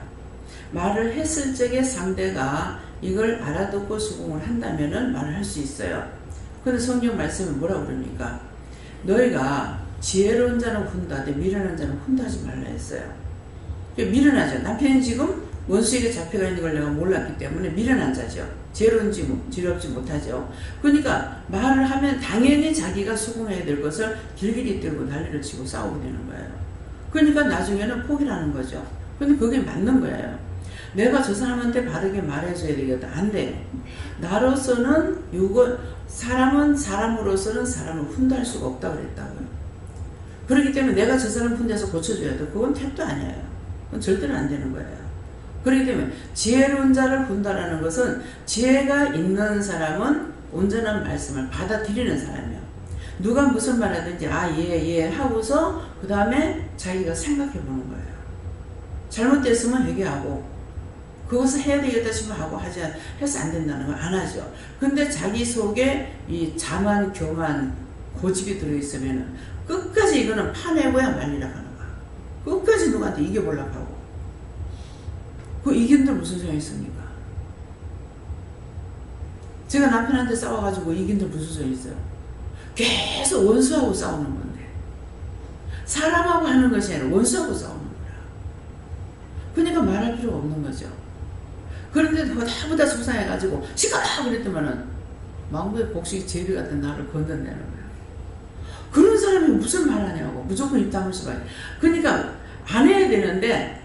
말을 했을 적에 상대가 이걸 알아듣고 수긍을 한다면은 말을 할 수 있어요. 근데 성경 말씀은 뭐라고 그럽니까? 너희가 지혜로운 자는 훈다되 미련한 자는 훈다하지 말라 했어요. 미련하죠. 남편이 지금 원수에게 잡혀가 있는 걸 내가 몰랐기 때문에 미련한 자죠. 지혜로운지 지혜롭지 못하죠. 그러니까 말을 하면 당연히 자기가 수긍해야 될 것을 길길이 들고 난리를 치고 싸우게 되는 거예요. 그러니까 나중에는 포기를 하는 거죠. 근데 그게 맞는 거예요. 내가 저 사람한테 바르게 말해줘야 되겠다. 안 돼. 나로서는 사람은 사람으로서는 사람을 훈다할 수가 없다고 그랬다고요. 그렇기 때문에 내가 저 사람 훈대서 고쳐줘야 돼. 그건 택도 아니에요. 그건 절대로 안 되는 거예요. 그렇기 때문에 지혜로운 자를 훈다라는 것은 지혜가 있는 사람은 온전한 말씀을 받아들이는 사람이에요. 누가 무슨 말 하든지 예 하고서 그 다음에 자기가 생각해 보는 거예요. 잘못됐으면 회개하고 그것을 해야 되겠다 싶으면 하고 해서 안 된다는 걸 안 하죠. 근데 자기 속에 이 자만 교만 고집이 들어있으면 끝까지 이거는 파내고야 말리라 하는 거야. 끝까지 누구한테 이겨보려고 하고. 그 이긴들 무슨 소용이 있습니까? 제가 남편한테 싸워가지고 이긴들 무슨 소용이 있어요? 계속 원수하고 싸우는 건데. 사람하고 하는 것이 아니라 원수하고 싸우는 거야. 그러니까 말할 필요가 없는 거죠. 그런데 나보다 속상해가지고 시끄러워 그랬더만은 망부의 복식 제비 같은 나를 건드내는 거야. 그런 사람이 무슨 말 하냐고. 무조건 입 다물 수가 있어. 그러니까 안 해야 되는데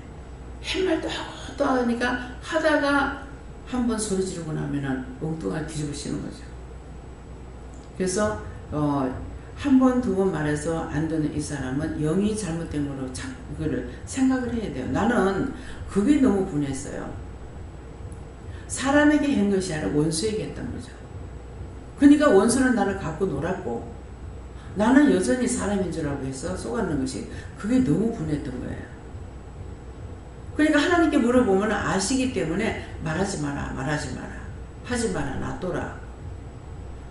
햇말도 하고 또 하니까 하다가 한번 소리 지르고 나면은 엉뚱하게 뒤집어 씌는 거죠. 그래서 한 번, 두 번 말해서 안 되는 이 사람은 영이 잘못된 거로 그거를 생각을 해야 돼요. 나는 그게 너무 분했어요. 사람에게 한 것이 아니라 원수에게 했던 거죠. 그러니까 원수는 나를 갖고 놀았고 나는 여전히 사람인 줄 알고 해서 속았는 것이 그게 너무 분했던 거예요. 그러니까 하나님께 물어보면 아시기 때문에 말하지 마라 하지 마라 놔둬라.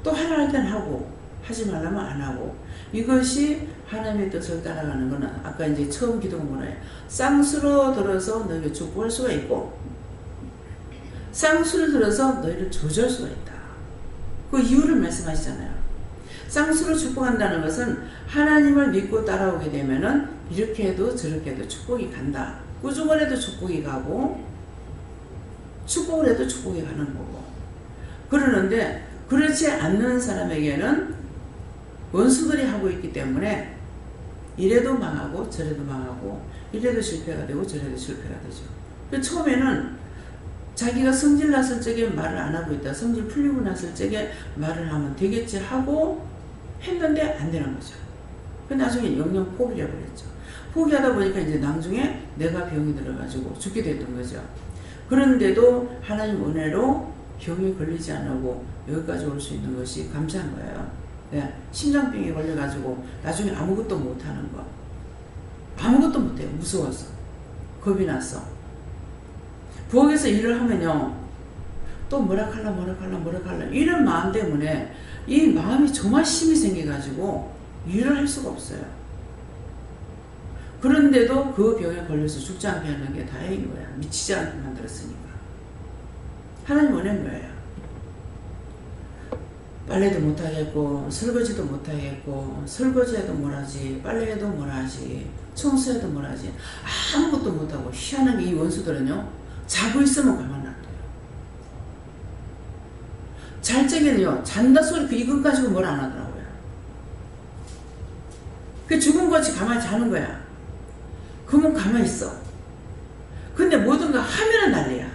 또 하라 할 때는 하고 하지 말라면 안 하고. 이것이 하나님의 뜻을 따라가는 거는 아까 이제 처음 기도가 뭐래요? 쌍수로 들어서 너희를 축복할 수가 있고 쌍수를 들어서 너희를 조절 수가 있다. 그 이유를 말씀하시잖아요. 쌍수로 축복한다는 것은 하나님을 믿고 따라오게 되면은 이렇게 해도 저렇게 해도 축복이 간다. 꾸중을 해도 축복이 가고 축복을 해도 축복이 가는 거고. 그러는데 그렇지 않는 사람에게는 원수들이 하고 있기 때문에 이래도 망하고 저래도 망하고 이래도 실패가 되고 저래도 실패가 되죠. 처음에는 자기가 성질 났을 적에 말을 안 하고 있다. 성질 풀리고 났을 적에 말을 하면 되겠지 하고 했는데 안 되는 거죠. 나중에 영영 포기를 해버렸죠. 포기하다 보니까 이제 나중에 내가 병이 들어가지고 죽게 됐던 거죠. 그런데도 하나님 은혜로 병이 걸리지 않고 여기까지 올 수 있는 것이 감사한 거예요. 네, 심장병에 걸려가지고 나중에 아무것도 못하는 거. 아무것도 못해요. 무서워서. 겁이 났어. 부엌에서 일을 하면요. 또 뭐라 칼라 이런 마음 때문에 이 마음이 조마심이 생겨가지고 일을 할 수가 없어요. 그런데도 그 병에 걸려서 죽지 않게 하는 게 다행인 거야. 미치지 않게 만들었으니까. 하나님 은혜인 거예요. 빨래도 못하겠고 설거지도 못하겠고 설거지해도 못하지 빨래해도 못하지 청소해도 못하지 아무것도 못하고 희한하게 이 원수들은요 자고 있으면 가만 놔둬요. 잘 적에는요 잔다 소리 그 이것 가지고 뭘 안 하더라고요. 그 죽은 것이 가만히 자는 거야. 그러면 가만히 있어. 근데 모든 거 하면은 난리야.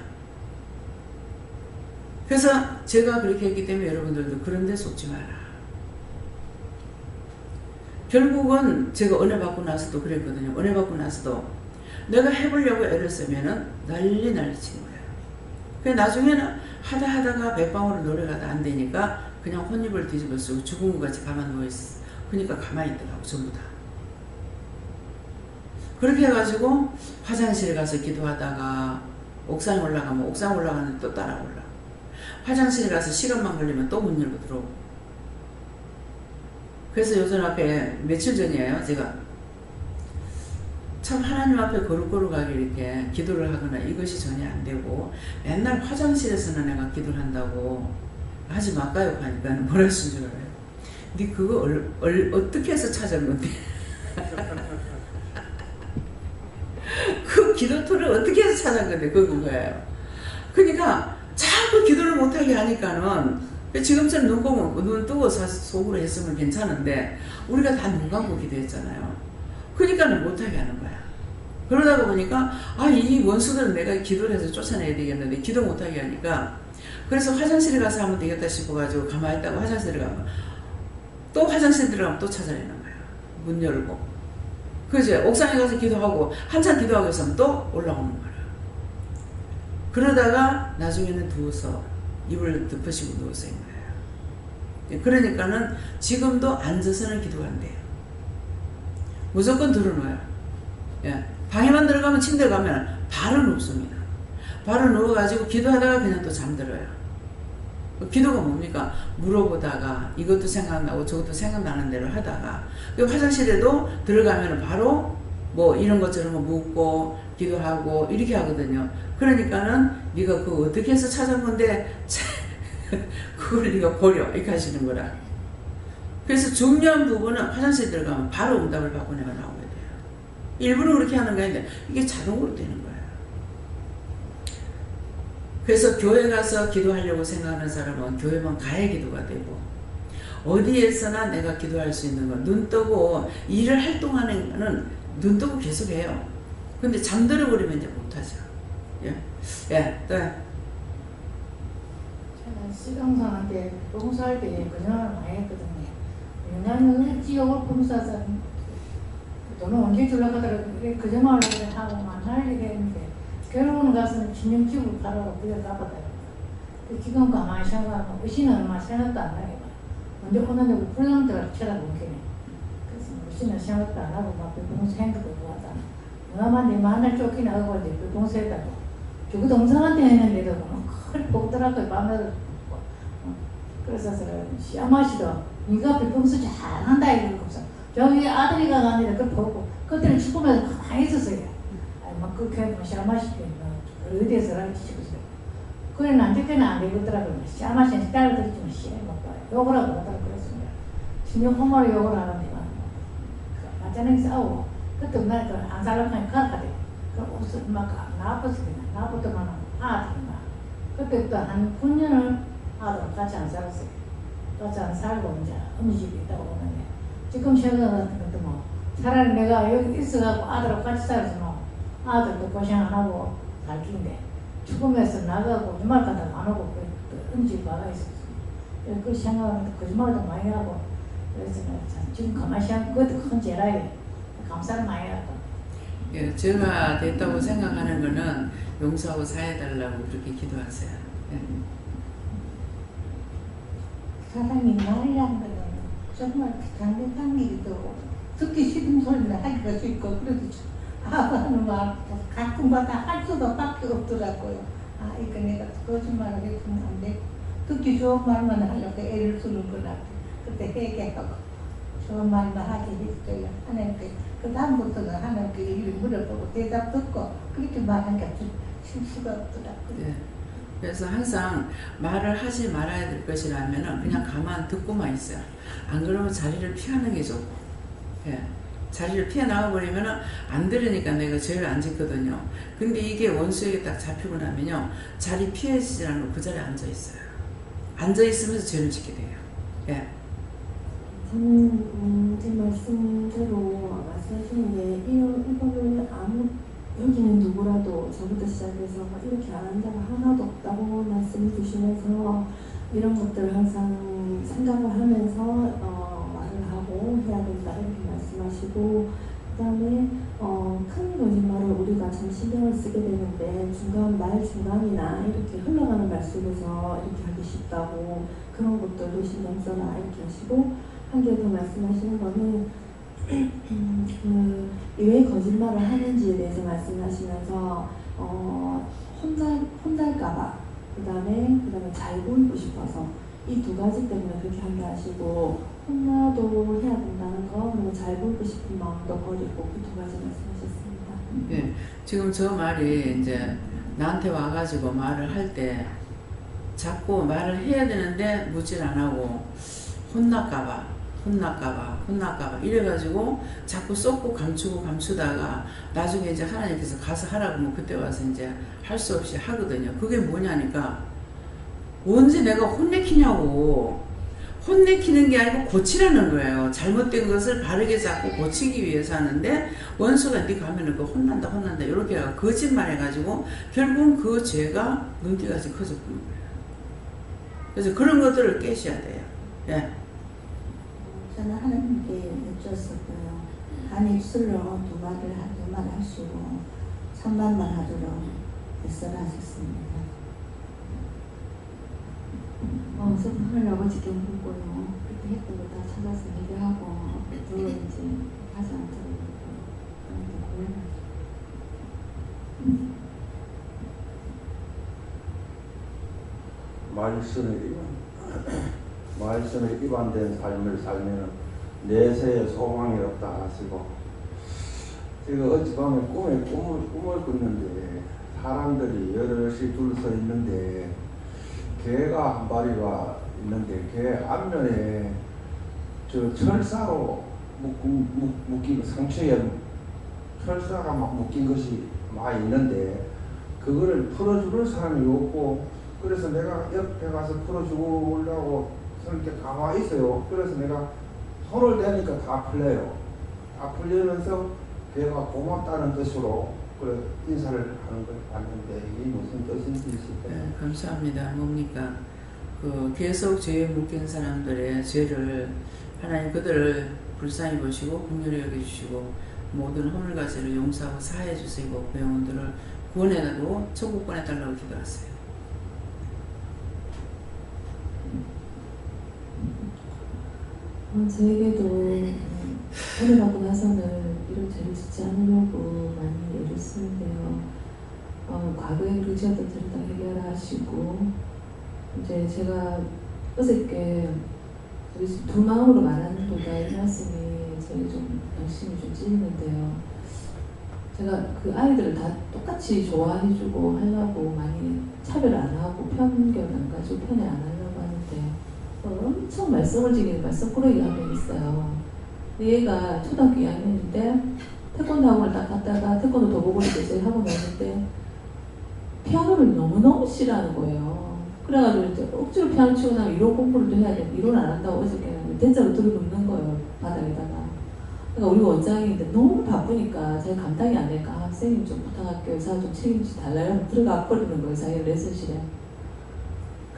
그래서 제가 그렇게 했기 때문에 여러분들도 그런 데 속지 마라. 결국은 제가 은혜 받고 나서도 그랬거든요. 은혜 받고 나서도 내가 해보려고 애를 쓰면은 난리 치는 거예요. 그래서 나중에는 하다가 백방으로 노래가 안 되니까 그냥 혼입을 뒤집어 쓰고 죽은 것 같이 가만 누워있어. 그러니까 가만히 있더라고, 전부 다. 그렇게 해가지고 화장실에 가서 기도하다가 옥상에 올라가면 옥상 올라가는데 또 따라 올라. 화장실에 가서 시간만 걸리면 또 문 열고 들어오고. 그래서 요즘 앞에 며칠 전이에요. 제가 참 하나님 앞에 거룩거룩하게 이렇게 기도를 하거나 이것이 전혀 안 되고 맨날 화장실에서는 내가 기도를 한다고 하지 말까요? 하니까 뭐라 하신 줄 알아요? 네 그거 어떻게 해서 찾은 건데? 그 기도토를 어떻게 해서 찾은 건데? 그거예요. 그러니까 자꾸 기도를 못하게 하니까는 지금처럼 눈 뜨고 속으로 했으면 괜찮은데 우리가 다 눈 감고 기도했잖아요. 그러니까는 못하게 하는 거야. 그러다가 보니까 이 원수들은 내가 기도를 해서 쫓아내야 되겠는데 기도 못하게 하니까 그래서 화장실에 가서 하면 되겠다 싶어가지고 가만히 있다가 화장실에 가면 또 화장실 들어가면 또 찾아내는 거야. 문 열고. 그지? 옥상에 가서 기도하고 한참 기도하고 있으면 또 올라오는 거야. 그러다가 나중에는 누워서 이불을 덮으시고 누워서 있는 거예요. 그러니까는 지금도 앉아서는 기도한대요. 무조건 들어놓아요. 예. 방에만 들어가면 침대에 가면 발은 없습니다. 발을 누워가지고 기도하다가 그냥 또 잠들어요. 기도가 뭡니까? 물어보다가 이것도 생각나고 저것도 생각나는 대로 하다가 화장실에도 들어가면 바로 뭐 이런 것처럼 묻고 기도하고 이렇게 하거든요. 그러니까는 네가 그거 어떻게 해서 찾은 건데 그걸 네가 버려 이렇게 하시는 거라. 그래서 중요한 부분은 화장실 들어가면 바로 응답을 받고 내가 나오게 돼요. 일부러 그렇게 하는 게 아닌데 이게 자동으로 되는 거예요. 그래서 교회 가서 기도하려고 생각하는 사람은 교회만 가야 기도가 되고 어디에서나 내가 기도할 수 있는 건 눈 뜨고 일을 할 동안에는 눈 뜨고 계속 해요. 근데 잠들어 버리면 이제 못하죠. 예, 또. 제가 시강사한테 봉사할 때 그냥을 많이 했거든요. 왜냐면 지역을 봉사해서 돈을 언제 주려고 하더라도 그저만 하고 만날 일이 했는데 결국은 가서는 진영집을 팔아고 그래 갚았다고. 지금 가만히 생각하면 의신은 얼마 생각도 안 나요. 언제 오는데 불량들을 쳐다보기네. 그래서 의신은 생각도 안 하고 막 봉사한 것도 좋았다. 누나만 내 만날 쫓기나 하고 이제 봉사했다고. 저거 동생한테 했는데도 그걸 보더라고요. 밤에도. 그래서 시아마시도 네가 불평수 잘한다 이러고 저기 아들이 가는데 그걸 보고 그때는 축구면서 가만히 있었어요. 막 그렇게 시아마시 어디에서 가르치시고 그래 난제때는 안 되겠더라고요. 시아마시는 딸을 들이지만 시에 막 욕을 하고 그러더라고요. 그랬습니다. 진영 엄마를 욕을 하는데 맞자는 싸우고 그때 날 안 살락하니 가라가대. 그 옷을 막 나쁘서 나쁘더만 아들인가. 그때 또 한 9년을 아들 같이 안 살았어요. 같이 안 살고 이제 어느 집에 있다고 보는데 지금 생각하는 것도 뭐 차라리 내가 여기 있어갖고 아들하고 같이 살아서 뭐 아들도 고생 안 하고 살 텐데 죽으면서 나가고 주말 가다 안 오고 그 어느 집에 가가 있었어요. 그 생각하면 거짓말도 많이 하고 그래서 지금 가만히 생각하면 그것도 큰 죄라요. 감사를 많이 하고. 예, 제가 됐다고 생각하는 거는 용서하고 사해달라고 그렇게 기도하세요. 예. 사람이 말이라는 거는 정말 강력한 일이고 듣기 싫은 소리를 하기가 싫고 그래도 하는 말 가끔마다 할 수밖에 없더라고요. 이거 내가 거짓말을 했으면 안 돼. 듣기 좋은 말만 하려고 애를 쓰는 거라 그때 회개하고 좋은 말만 하게 했어요. 하나님께 그 다음부터는 하나님께 일을 물어보고 대답 듣고 그렇게 말하니까 실수가 없더라고요. 네. 그래서 항상 말을 하지 말아야 될 것이라면 그냥 가만 듣고만 있어요. 안 그러면 자리를 피하는 게 좋고, 예. 자리를 피해 나와버리면 안 들으니까 내가 죄를 안 짓거든요. 근데 이게 원수에게 딱 잡히고 나면요, 자리 피해지지 않고 그 자리에 앉아 있어요. 앉아 있으면서 죄를 짓게 돼요. 예. 저는 제 말씀대로 말씀하시는데 이거는 여기는 누구라도 저부터 시작해서 이렇게 안 하는 자가 하나도 없다고 말씀을 주시면서 이런 것들을 항상 생각을 하면서 말을 하고 해야 된다 이렇게 말씀하시고, 그 다음에 큰 거짓말을 우리가 참 신경을 쓰게 되는데 말 중간이나 이렇게 흘러가는 말 속에서 이렇게 하기 쉽다고 그런 것들도 신경 써라 이렇게 하시고, 한 개 더 말씀하시는 거는 왜 거짓말을 하는지에 대해서 말씀하시면서 혼날까봐, 그 다음에 잘 보이고 싶어서 이 두 가지 때문에 그렇게 한다 하시고, 혼나도 해야 된다는 거, 그리고 잘 보이고 싶은 마음도 버리고 그 두 가지 말씀하셨습니다. 네, 지금 저 말이 이제 나한테 와가지고 말을 할 때 자꾸 말을 해야 되는데 묻질 안 하고 혼날까봐 이래가지고 자꾸 쏟고 감추다가 나중에 이제 하나님께서 가서 하라고 하면 그때 와서 이제 할 수 없이 하거든요. 그게 뭐냐니까 언제 내가 혼내키냐고. 혼내키는 게 아니고 고치라는 거예요. 잘못된 것을 바르게 잡고 고치기 위해서 하는데 원수가 네가 하면은 그 혼난다 이렇게 거짓말 해가지고 결국은 그 죄가 눈띠같이 커져버린 거예요. 그래서 그런 것들을 깨셔야 돼요. 예. 저는 하나님께 여쭈었었고요. 한 입술로 두 말을 하시고 3말만 하도록 애써라 하셨습니다. 하나님 아버지께 묻고요. 그때 했던 거 다 찾아서 얘기하고 또 이제 하지 않도록 말씀에 위반된 삶을 살면 내세에 소망이 없다 하시고, 제가 어젯밤에 꿈을 꿨는데 사람들이 여럿이 둘 서 있는데 개가 한 마리가 있는데 개 앞면에 저 철사로 묶인 상처에 철사가 막 묶인 것이 많이 있는데 그거를 풀어줄 사람이 없고, 그래서 내가 옆에 가서 풀어주려고 이렇게 가만히 있어요. 그래서 내가 손을 대니까 다 풀려요. 다 풀리면서 걔가 고맙다는 뜻으로 그래 인사를 하는 걸 봤는데 이게 무슨 뜻인지 있을까요? 네, 감사합니다. 뭡니까? 계속 죄에 묶인 사람들의 죄를 하나님 그들을 불쌍히 보시고 긍휼히 여겨주시고 모든 허물가지를 용서하고 사해 주시고 그 영혼들을 구원해달라고 천국 보내달라고 기도했어요. 저에게도 은혜받고 나서는 이런 죄를 짓지 않으려고 많이 애를 쓰는데요. 과거에 그렇게 지었던 죄를 다 해결하라 하시고, 이제 제가 어저께 두 마음으로 말하는 도다 이 말씀이 저희 좀 열심히 좀 찔리는데요. 제가 그 아이들을 다 똑같이 좋아해주고 하려고 많이 차별 안 하고 편견 안 가지고 편애 안 하려고 하는데 엄청 말썽을 지기는 말썽꾸러기가 한 명 있어요. 근데 얘가 초등학교 2학년인데 태권도 학원을 딱 갔다가 태권도 도보고를 이제 학원에 왔는데 피아노를 너무너무 싫어하는 거예요. 그래가지고 이제 억지로 피아노 치고 나면 이론 공부를 또 해야 돼. 이론 안 한다고 어저께는 대자로 들어눕는 거예요. 바닥에다가. 그러니까 우리 원장인데 너무 바쁘니까 제가 감당이 안 되니까 선생님 좀 부탁할게요. 의사 좀 책임지 달라고 들어가 버리는 거예요. 자기 레슨실에.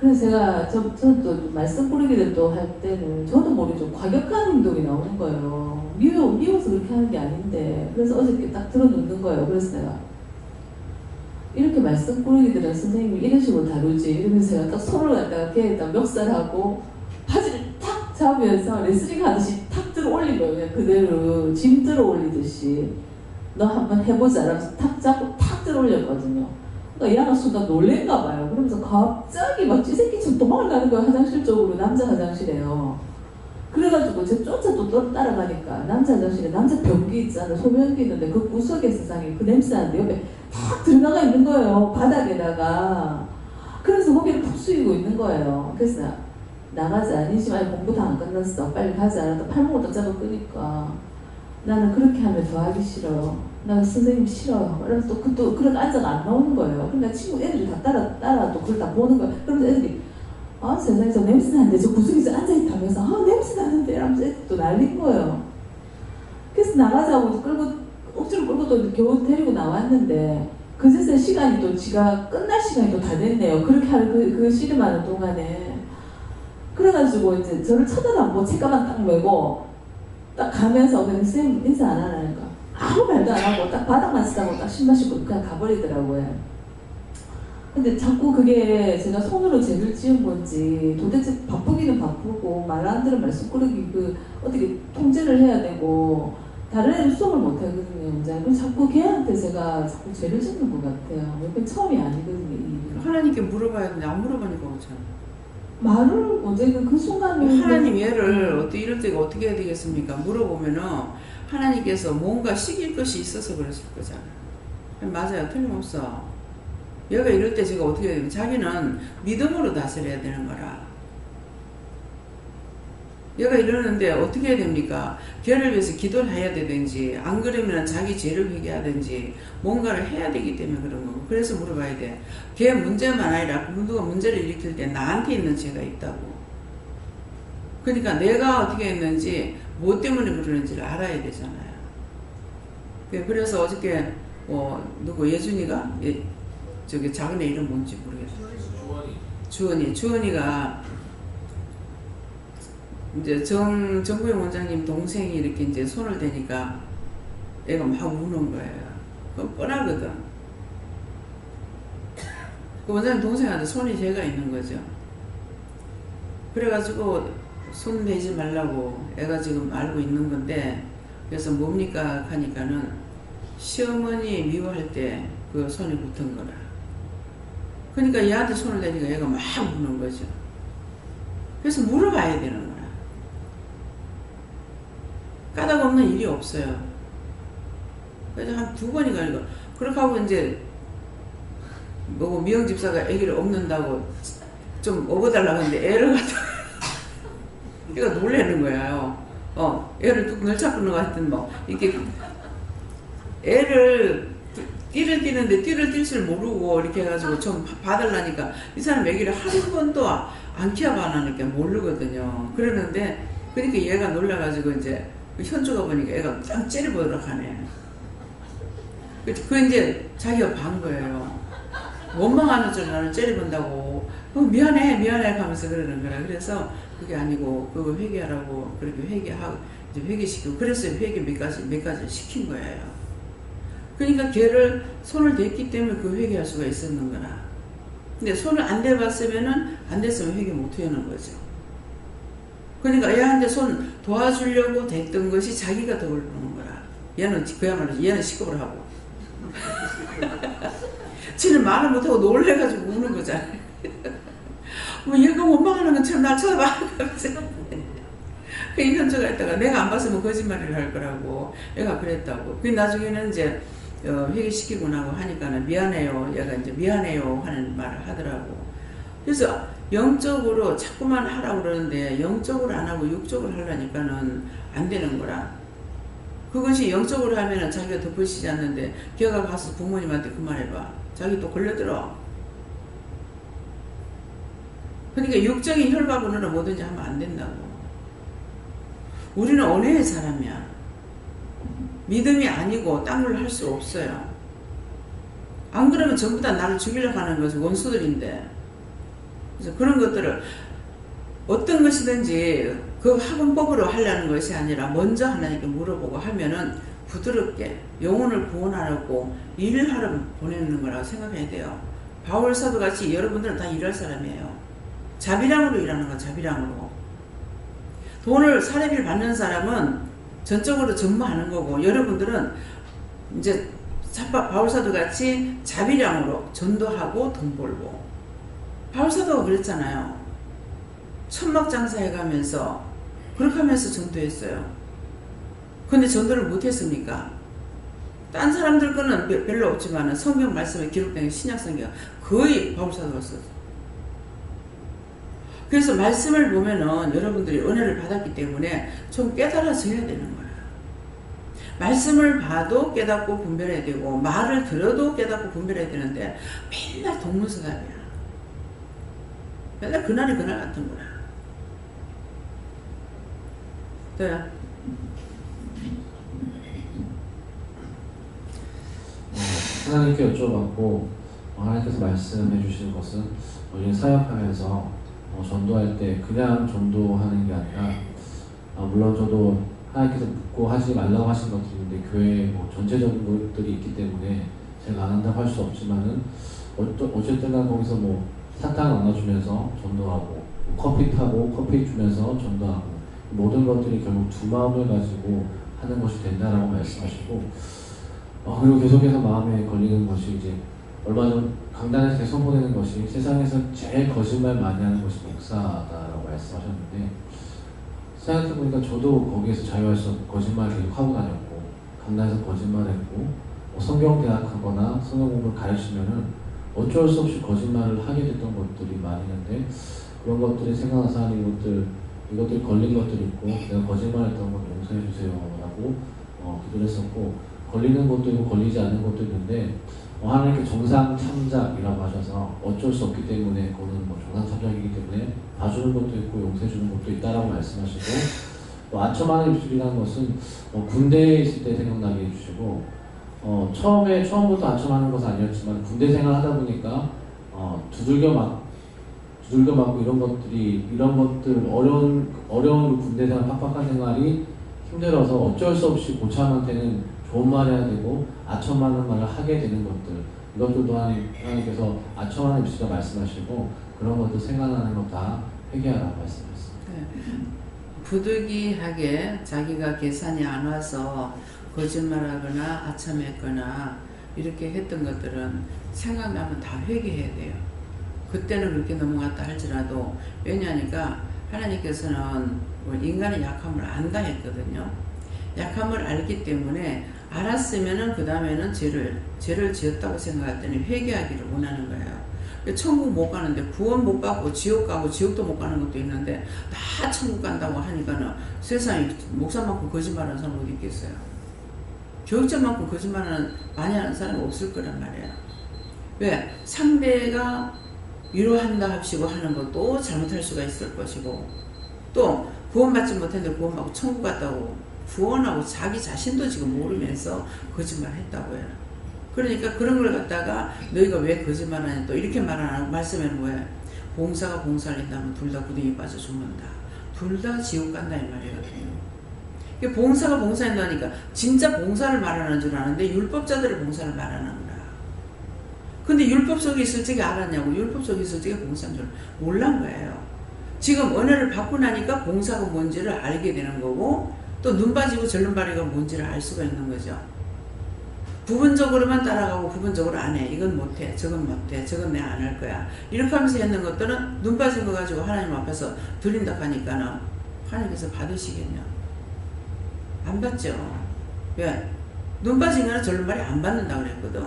그래서 제가 저도 말씀 뿌리기를 또 할 때는 저도 모르게 좀 과격한 행동이 나오는 거예요. 미워서 그렇게 하는 게 아닌데. 그래서 어저께 딱 들어눕는 거예요. 그래서 내가 이렇게 말씀 뿌리기들은 선생님이 이런 식으로 다루지 이러면서 제가 딱 손을 갖다가 걔에다 멱살하고 바지를 탁 잡으면서 레슬링 하듯이 탁 들어 올린 거예요. 그냥 그대로 짐 들어 올리듯이 너 한번 해보자 이러면서 탁 잡고 탁 들어 올렸거든요. 그러니까 얘가 순간 놀랬나 봐요. 그러면서 갑자기 막 쥐새끼처럼 도망을 가는 거예요. 화장실 쪽으로. 남자 화장실에요. 그래가지고 제가 쫓아 또 따라가니까 남자 화장실에 남자 변기 있잖아요. 소변기 있는데 그 구석에 세상에 그 냄새 나는데 옆에 탁 들어나가 있는 거예요. 바닥에다가. 그래서 거기를 푹 숙이고 있는 거예요. 그래서 나가자. 아니지만 공부 다 안 끝났어. 빨리 가자. 팔목을 또 잡아 끄니까 나는 그렇게 하면 더 하기 싫어. 나 선생님 싫어요. 그래서 또 그런 앉아가 안 나오는 거예요. 그러니까 친구 애들이 다 따라 또 그걸 다 보는 거예요. 그러면서 애들이 아 세상에 저 냄새 나는데 저 구석에서 앉아있다면서 아 냄새 나는데 이러면서 애들이 또 난린 거예요. 그래서 나가자고 끌고 억지로 끌고 또 겨우 데리고 나왔는데 그제서 시간이 또 지가 끝날 시간이 또 다 됐네요. 그렇게 하는 그 씨름하는 동안에. 그래가지고 이제 저를 쳐다도 책가방 딱 메고 딱 가면서 그냥 쌤 인사 안 하라니까 아무 말도 안 하고 딱 바닥만 쓰다고 딱 신발 신고 그냥 가버리더라고요. 근데 자꾸 그게 제가 손으로 죄를 지은 건지 도대체 바쁘기는 바쁘고 말 안 들은 말썽꾸러기 어떻게 통제를 해야 되고 다른 애는 수업을 못 하거든요. 원장님. 자꾸 걔한테 제가 자꾸 죄를 짓는 것 같아요. 이게 처음이 아니거든요. 하나님께 물어봐야 되는데 안 물어보니까 그렇잖아. 말을 언제 그 순간에 하나님 얘를 이럴 때가 어떻게 해야 되겠습니까? 물어보면은 하나님께서 뭔가 시킬 것이 있어서 그랬을 거잖아. 맞아요. 틀림없어. 얘가 이럴 때 제가 어떻게 해야 되면 자기는 믿음으로 다스려야 되는 거라. 얘가 이러는데 어떻게 해야 됩니까? 걔를 위해서 기도를 해야 되든지 안 그러면 자기 죄를 회개하든지 뭔가를 해야 되기 때문에 그런 거고. 그래서 물어봐야 돼. 걔 문제만 아니라 누가 문제를 일으킬 때 나한테 있는 죄가 있다고. 그러니까 내가 어떻게 했는지 뭐 때문에 그러는지를 알아야 되잖아요. 그래서 어저께 누구 예준이가 저기 작은 애 이름 뭔지 모르겠어요. 주원이가 이제 정구영 원장님 동생이 이렇게 이제 손을 대니까 애가 막 우는 거예요. 그건 뻔하거든. 그 원장님 동생한테 손이 죄가 있는 거죠. 그래가지고 손 대지 말라고 애가 지금 알고 있는 건데, 그래서 뭡니까 하니까는 시어머니 미워할 때 그 손이 붙은 거라. 그러니까 얘한테 손을 대니까 얘가 막 우는 거죠. 그래서 물어봐야 되는 거야. 까닭 없는 일이 없어요. 그래서 한 2번인가 이거. 그렇게 하고 이제 미영 집사가 아기를 업는다고 좀 업어달라고 했는데 애를 갖다 얘가 놀래는 거예요. 애를 뚝 널쳐보는 것 같은 이렇게 애를 띠를 띠는데 띠를 뛸 줄 모르고 이렇게 해가지고 좀 봐달라니까 이 사람 아기를 한 번도 안 키워봐라니까 모르거든요. 그러는데 그러니까 얘가 놀라가지고 이제 현주가 보니까 애가 딱 째려보도록 하네. 그 이제 자기가 반 거예요. 원망하는 줄 나는 째려본다고. 미안해 하면서 그러는 거라. 그래서 그게 아니고 그거 회개하라고 그렇게 회개하고 이제 회개시키고 그래서 회개 몇 가지 시킨 거예요. 그러니까 걔를 손을 댔기 때문에 그 회개할 수가 있었는 거라. 근데 손을 안 대봤으면은 안 됐으면 회개 못 하는 거죠. 그러니까 애한테 손 도와주려고 댔던 것이 자기가 더 올라오는 거라. 얘는 그야말로 얘는 시급을 하고 지는 말을 못하고 놀래가지고 우는 거잖아요. 얘가 원망하는 것처럼 날 쳐다봐. 그 현주가 있다가 내가 안 봤으면 거짓말을 할 거라고 얘가 그랬다고. 그 나중에는 이제 회개시키고 나고 하니까는 미안해요. 얘가 이제 미안해요 하는 말을 하더라고. 그래서 영적으로 자꾸만 하라고 그러는데 영적으로 안 하고 육적으로 하려니까는 안 되는 거라. 그것이 영적으로 하면은 자기가 덮으시지 않는데 걔가 가서 부모님한테 그 말 해봐. 자기 또 걸려들어. 그러니까 육적인 혈밥으로는 뭐든지 하면 안 된다고. 우리는 언어의 사람이야. 믿음이 아니고 딴 걸 할 수 없어요. 안 그러면 전부 다 나를 죽이려고 하는 것은 원수들인데. 그래서 그런 것들을 어떤 것이든지 그 학원법으로 하려는 것이 아니라 먼저 하나님께 물어보고 하면은 부드럽게 영혼을 구원하려고 일하러 보내는 거라고 생각해야 돼요. 바울 사도 같이 여러분들은 다 일할 사람이에요. 자비랑으로 일하는 거, 자비랑으로. 돈을 사례비를 받는 사람은 전적으로 전무하는 거고, 여러분들은 이제 바울 사도 같이 자비랑으로 전도하고 돈 벌고. 바울 사도가 그랬잖아요. 천막 장사해 가면서 그렇게 하면서 전도했어요. 근데 전도를 못했습니까? 딴 사람들 거는 별로 없지만 성경 말씀에 기록된 신약 성경 거의 바울 사도가 썼어요. 그래서 말씀을 보면은 여러분들이 은혜를 받았기 때문에 좀 깨달아져야 되는 거야. 말씀을 봐도 깨닫고 분별해야 되고 말을 들어도 깨닫고 분별해야 되는데 맨날 동문서답이야. 맨날 그날이 그날 같은 거야. 또요? 하나님께 여쭤봤고 하나님께서 말씀해 주시는 것은 우리 사역하면서 전도할 때 그냥 전도하는 게 아니라 물론 저도 하나님께서 묻고 하지 말라고 하신 것들이 있는데 교회에 뭐 전체적인 것들이 있기 때문에 제가 안 한다고 할 수 없지만은 어쨌든 거기서 뭐 사탕 나눠주면서 전도하고 커피 타고 커피 주면서 전도하고 모든 것들이 결국 두 마음을 가지고 하는 것이 된다라고 말씀하시고 그리고 계속해서 마음에 걸리는 것이 이제 얼마 전 강단에서 계속 선포되는 것이 세상에서 제일 거짓말 많이 하는 것이 목사다라고 말씀하셨는데 생각해보니까 저도 거기에서 자유할 수 없고 거짓말 계속 하고 다녔고 강단에서 거짓말했고 성경대학하거나 성경 공부를 가르치면은 어쩔 수 없이 거짓말을 하게 됐던 것들이 많이 있는데 그런 것들이 생각나서 이것들이 걸린 것들이 있고 내가 거짓말했던 건 용서해 주세요 라고 기도를 했었고 걸리는 것도 있고 걸리지 않는 것도 있는데 하나님께 정상 참작이라고 하셔서 어쩔 수 없기 때문에 그거는 뭐 정상 참작이기 때문에 봐주는 것도 있고 용서해 주는 것도 있다라고 말씀하시고 아첨하는 입술이라는 것은 군대에 있을 때 생각나게 해주시고 처음부터 아첨하는 것은 아니었지만 군대 생활 하다 보니까 두들겨 맞고 이런 것들 어려운 군대 생활 팍팍한 생활이 힘들어서 어쩔 수 없이 고참한테는 좋은 말 해야 되고 아첨하는 말을 하게 되는 것들 이것들도 하나님께서 아첨하는 입술이라 말씀하시고 그런 것들 생각나는 것 다 회개하라고 말씀하셨습니다. 네. 부득이하게 자기가 계산이 안 와서 거짓말하거나 아첨했거나 이렇게 했던 것들은 생각나면 다 회개해야 돼요. 그때는 그렇게 넘어갔다 할지라도 왜냐하니까 하나님께서는 인간의 약함을 안다 했거든요. 약함을 알기 때문에 알았으면은 그 다음에는 죄를 지었다고 생각할 때는 회개하기를 원하는 거예요. 천국 못 가는데 구원 못 받고 지옥 가고 지옥도 못 가는 것도 있는데 다 천국 간다고 하니까는 세상에 목사만큼 거짓말하는 사람 어디 있겠어요. 교육자만큼 거짓말하는 많이 하는 사람이 없을 거란 말이에요. 왜? 상대가 위로한다 합시고 하는 것도 잘못할 수가 있을 것이고 또 구원받지 못했는데 구원받고 천국 갔다고 구원하고 자기 자신도 지금 모르면서 거짓말 했다고 해요. 그러니까 그런 걸 갖다가 너희가 왜 거짓말하냐 또 이렇게 말하는 말씀에는 뭐예요? 봉사가 봉사를 한다면 둘 다 구덩이 빠져 죽는다. 둘 다 지옥 간다 이 말이거든요. 봉사가 봉사한다니까 진짜 봉사를 말하는 줄 아는데 율법자들의 봉사를 말하는 거야. 근데 율법 속에 있을 적에 알았냐고. 율법 속에 있을 적에 봉사인 줄 몰란 거예요. 지금 은혜를 받고 나니까 봉사가 뭔지를 알게 되는 거고 또 눈 빠지고 절름발이가 뭔지를 알 수가 있는 거죠. 부분적으로만 따라가고 부분적으로 안 해. 이건 못해. 저건 못해. 저건 내가 안 할 거야. 이렇게 하면서 했는 것들은 눈 빠진 거 가지고 하나님 앞에서 드린다 하니까는 하나님께서 받으시겠냐? 안 받죠. 왜? 눈 빠진 거는 절름발이 안 받는다 그랬거든.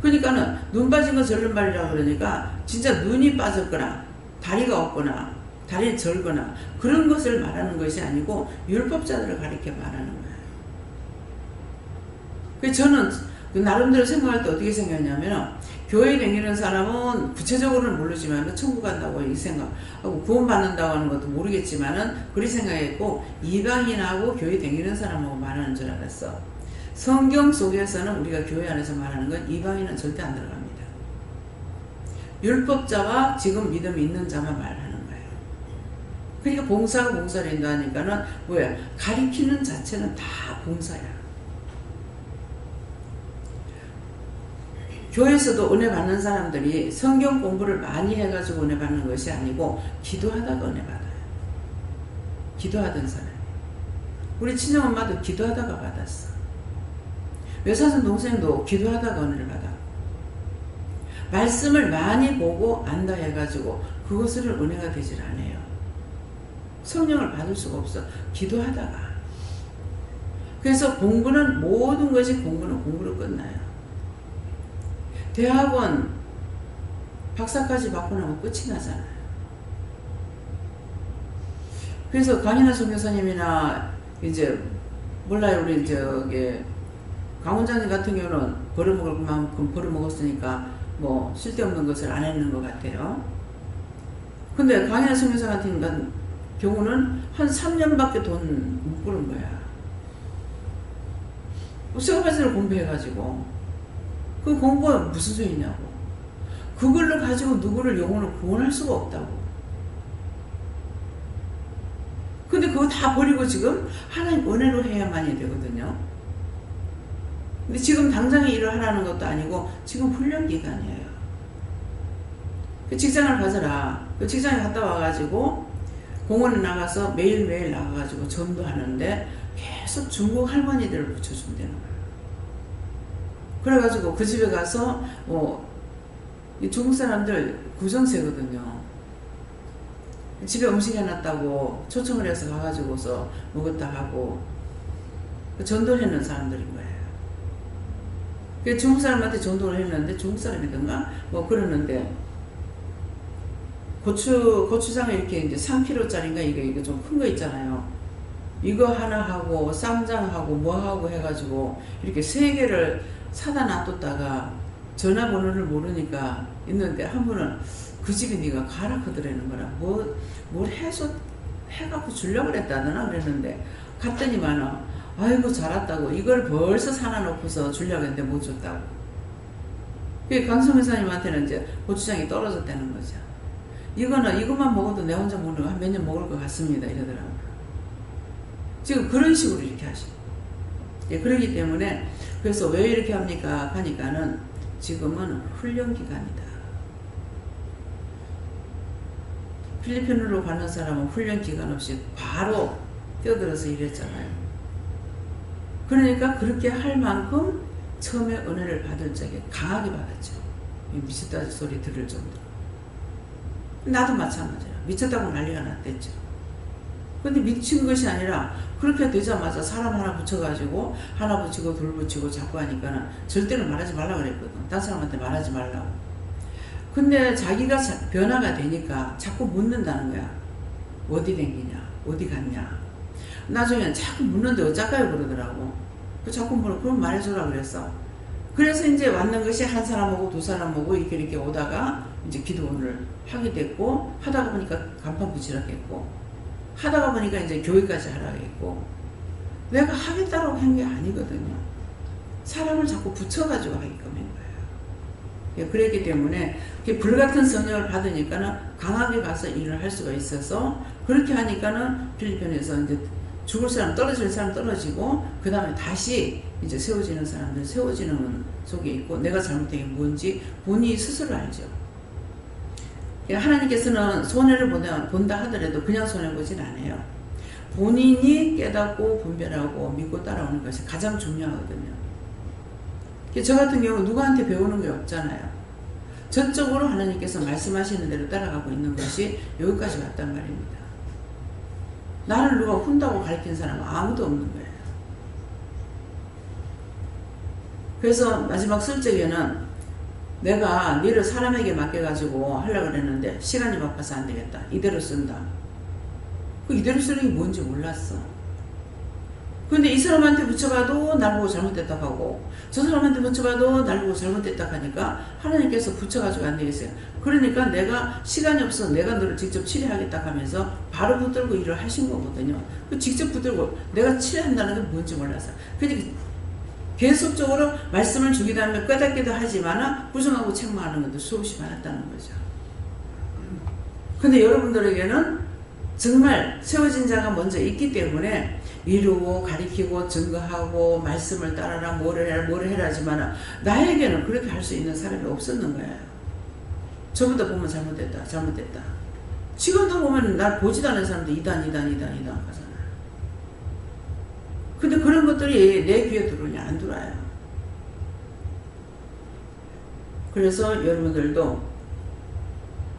그러니까는 눈 빠진 거 절름발이라고 그러니까 진짜 눈이 빠졌거나 다리가 없거나 다리를 절거나 그런 것을 말하는 것이 아니고 율법자들을 가리켜 말하는 거예요. 그래서 저는 나름대로 생각할 때 어떻게 생각했냐면 교회 다니는 사람은 구체적으로는 모르지만 천국 간다고 이 생각하고 구원받는다고 하는 것도 모르겠지만은 그렇게 생각했고 이방인하고 교회 다니는 사람하고 말하는 줄 알았어. 성경 속에서는 우리가 교회 안에서 말하는 건 이방인은 절대 안 들어갑니다. 율법자와 지금 믿음이 있는 자만 말하는 거예요. 그러니까 봉사가 봉사를 인도하니까는 뭐야? 가리키는 자체는 다 봉사야. 교회에서도 은혜 받는 사람들이 성경 공부를 많이 해가지고 은혜 받는 것이 아니고 기도하다가 은혜 받아요. 기도하던 사람. 우리 친정엄마도 기도하다가 받았어. 외사촌 동생도 기도하다가 은혜를 받아. 말씀을 많이 보고 안다 해가지고 그것을 은혜가 되질 않아요. 성령을 받을 수가 없어. 기도하다가. 그래서 공부는 모든 것이 공부로 끝나요. 대학원 박사까지 받고 나면 끝이 나잖아요. 그래서 강인하 선교사님이나 이제 몰라요. 우리 저기 강원장님 같은 경우는 벌어먹을 만큼 벌어먹었으니까 뭐 쓸데없는 것을 안 했는 것 같아요. 근데 강인하 선교사 같은 경우는 한 3년밖에 돈 못 벌은 거야. 수업에서 공부해가지고. 그 공부가 무슨 소리냐고. 그걸로 가지고 누구를 영혼을 구원할 수가 없다고. 근데 그거 다 버리고 지금 하나님 은혜로 해야만이 되거든요. 근데 지금 당장에 일을 하라는 것도 아니고 지금 훈련 기간이에요. 그 직장을 가져라. 그 직장에 갔다 와가지고 공원에 나가서 매일매일 나가가지고 전도하는데 계속 중국 할머니들을 붙여준다는 거예요. 그래가지고 그 집에 가서 이 중국 사람들 구정세거든요. 집에 음식 해놨다고 초청을 해서 가가지고서 먹었다 하고 전도를 해놓은 사람들인 거예요. 그 중국 사람한테 전도를 했는데 중국 사람이던가 뭐 그러는데 고추장에 이렇게 이제 3kg짜리인가 이거 좀 큰 거 있잖아요. 이거 하나 하고 쌈장하고 뭐하고 해가지고 이렇게 3개를 사다 놔뒀다가 전화번호를 모르니까 있는데 한 분은 그 집에 네가 가라 그러라는 거라 뭘 해갖고 주려고 그랬다더나 그랬는데 갔더니만은 아이고 잘 왔다고 이걸 벌써 사놔 놓고서 주려고 했는데 못 줬다고. 그 강성 회사님한테는 이제 고추장이 떨어졌다는 거죠. 이것만 먹어도 내 혼자 먹는 거 한 몇 년 먹을 것 같습니다 이러더라고요. 지금 그런 식으로 이렇게 하시고. 예, 그러기 때문에 그래서 왜 이렇게 합니까 하니까는 지금은 훈련 기간이다. 필리핀으로 가는 사람은 훈련 기간 없이 바로 뛰어들어서 일했잖아요. 그러니까 그렇게 할 만큼 처음에 은혜를 받을 적에 강하게 받았죠. 미쳤다 소리 들을 정도로. 나도 마찬가지야. 미쳤다고 난리가 났댔죠. 근데 미친 것이 아니라 그렇게 되자마자 사람 하나 붙여가지고 하나 붙이고 둘 붙이고 자꾸 하니까는 절대로 말하지 말라 그랬거든. 다른 사람한테 말하지 말라고. 근데 자기가 변화가 되니까 자꾸 묻는다는 거야. 어디 댕기냐? 어디 갔냐? 나중엔 자꾸 묻는데 어쩔까요? 그러더라고. 자꾸 물어. 그럼 말해주라 그랬어. 그래서 이제 왔는 것이 한 사람 오고 두 사람 오고 이렇게 오다가 이제 기도원을 하게 됐고 하다가 보니까 간판 붙이라겠고 하다가 보니까 이제 교회까지 하라겠고 내가 하겠다고 한 게 아니거든요. 사람을 자꾸 붙여가지고 하게끔 한 거예요. 예, 그랬기 때문에 불같은 성령을 받으니까는 강하게 가서 일을 할 수가 있어서 그렇게 하니까는 필리핀에서 이제 죽을 사람 떨어질 사람 떨어지고 그 다음에 다시 이제 세워지는 사람들 세워지는 속에 있고 내가 잘못된 게 뭔지 본인이 스스로 알죠. 하나님께서는 손해를 본다 하더라도 그냥 손해보진 않아요. 본인이 깨닫고 분별하고 믿고 따라오는 것이 가장 중요하거든요. 저 같은 경우 누구한테 배우는 게 없잖아요. 전적으로 하나님께서 말씀하시는 대로 따라가고 있는 것이 여기까지 왔단 말입니다. 나를 누가 훈다고 가르친 사람은 아무도 없는 거예요. 그래서 마지막 설적에는 내가 너를 사람에게 맡겨가지고 하려고 그랬는데 시간이 바빠서 안 되겠다. 이대로 쓴다. 그 이대로 쓰는 게 뭔지 몰랐어. 근데 이 사람한테 붙여봐도 날 보고 잘못됐다 하고 저 사람한테 붙여봐도 날 보고 잘못됐다 하니까 하나님께서 붙여가지고 안 되겠어요. 그러니까 내가 시간이 없어 내가 너를 직접 치료하겠다 하면서 바로 붙들고 일을 하신 거거든요. 그 직접 붙들고 내가 치료한다는 게 뭔지 몰랐어. 그러니까 계속적으로 말씀을 주기도 하면 깨닫기도 하지만 부정하고 책망하는 것도 수없이 많았다는 거죠. 근데 여러분들에게는 정말 세워진 자가 먼저 있기 때문에 이루고 가리키고 증거하고 말씀을 따라라 뭐를 해라 하지만 나에게는 그렇게 할 수 있는 사람이 없었는 거예요. 저보다 보면 잘못됐다. 지금도 보면 날 보지도 않는 사람도 이단 하잖아요. 근데 그런 것들이 내 귀에 들어오냐 안 들어와요. 그래서 여러분들도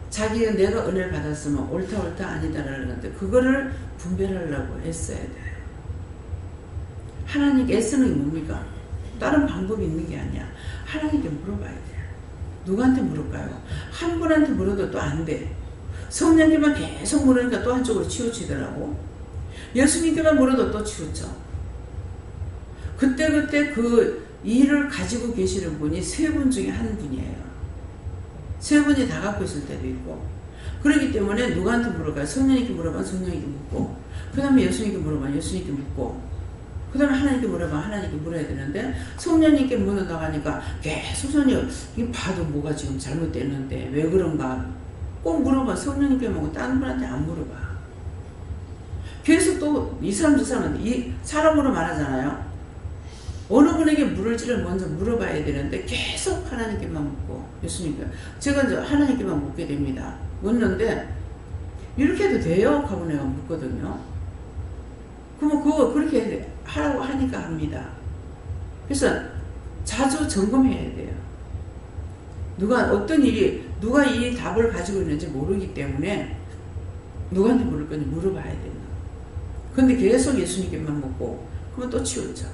자기가 내가 은혜를 받았으면 옳다 아니다라는 건데 그거를 분별하려고 애써야 돼요. 하나님께 애쓰는 게 뭡니까? 다른 방법이 있는 게 아니야. 하나님께 물어봐야 돼요. 누구한테 물을까요? 한 분한테 물어도 또 안 돼. 성령님만 계속 물으니까 또 한쪽으로 치우치더라고. 예수님께만 물어도 또 치우쳐. 그때 그 일을 가지고 계시는 분이 3분 중에 한 분이에요. 3분이 다 갖고 있을 때도 있고. 그렇기 때문에 누구한테 물어봐요? 성령님께 물어봐요. 성령님께 묻고. 그 다음에 예수님께 물어봐요. 예수님께 묻고. 그 다음에 하나님께 물어봐. 하나님께 물어야 되는데 성령님께 묻는다고 하니까 계속 성령 이 봐도 뭐가 지금 잘못됐는데 왜 그런가 꼭 물어봐. 성령님께 먹고 다른 분한테 안 물어봐. 계속 또 이 사람 저 사람한테 이 사람으로 말하잖아요. 어느 분에게 물을지를 먼저 물어봐야 되는데 계속 하나님께만 묻고 예수님께 제가 이제 하나님께만 묻게 됩니다. 묻는데 이렇게 해도 돼요? 하고 내가 묻거든요. 그러면 그거 그렇게 하라고 하니까 합니다. 그래서 자주 점검해야 돼요. 누가 이 답을 가지고 있는지 모르기 때문에 누구한테 물을 건지 물어봐야 된다. 근데 계속 예수님께만 묻고 그러면 또 치우쳐.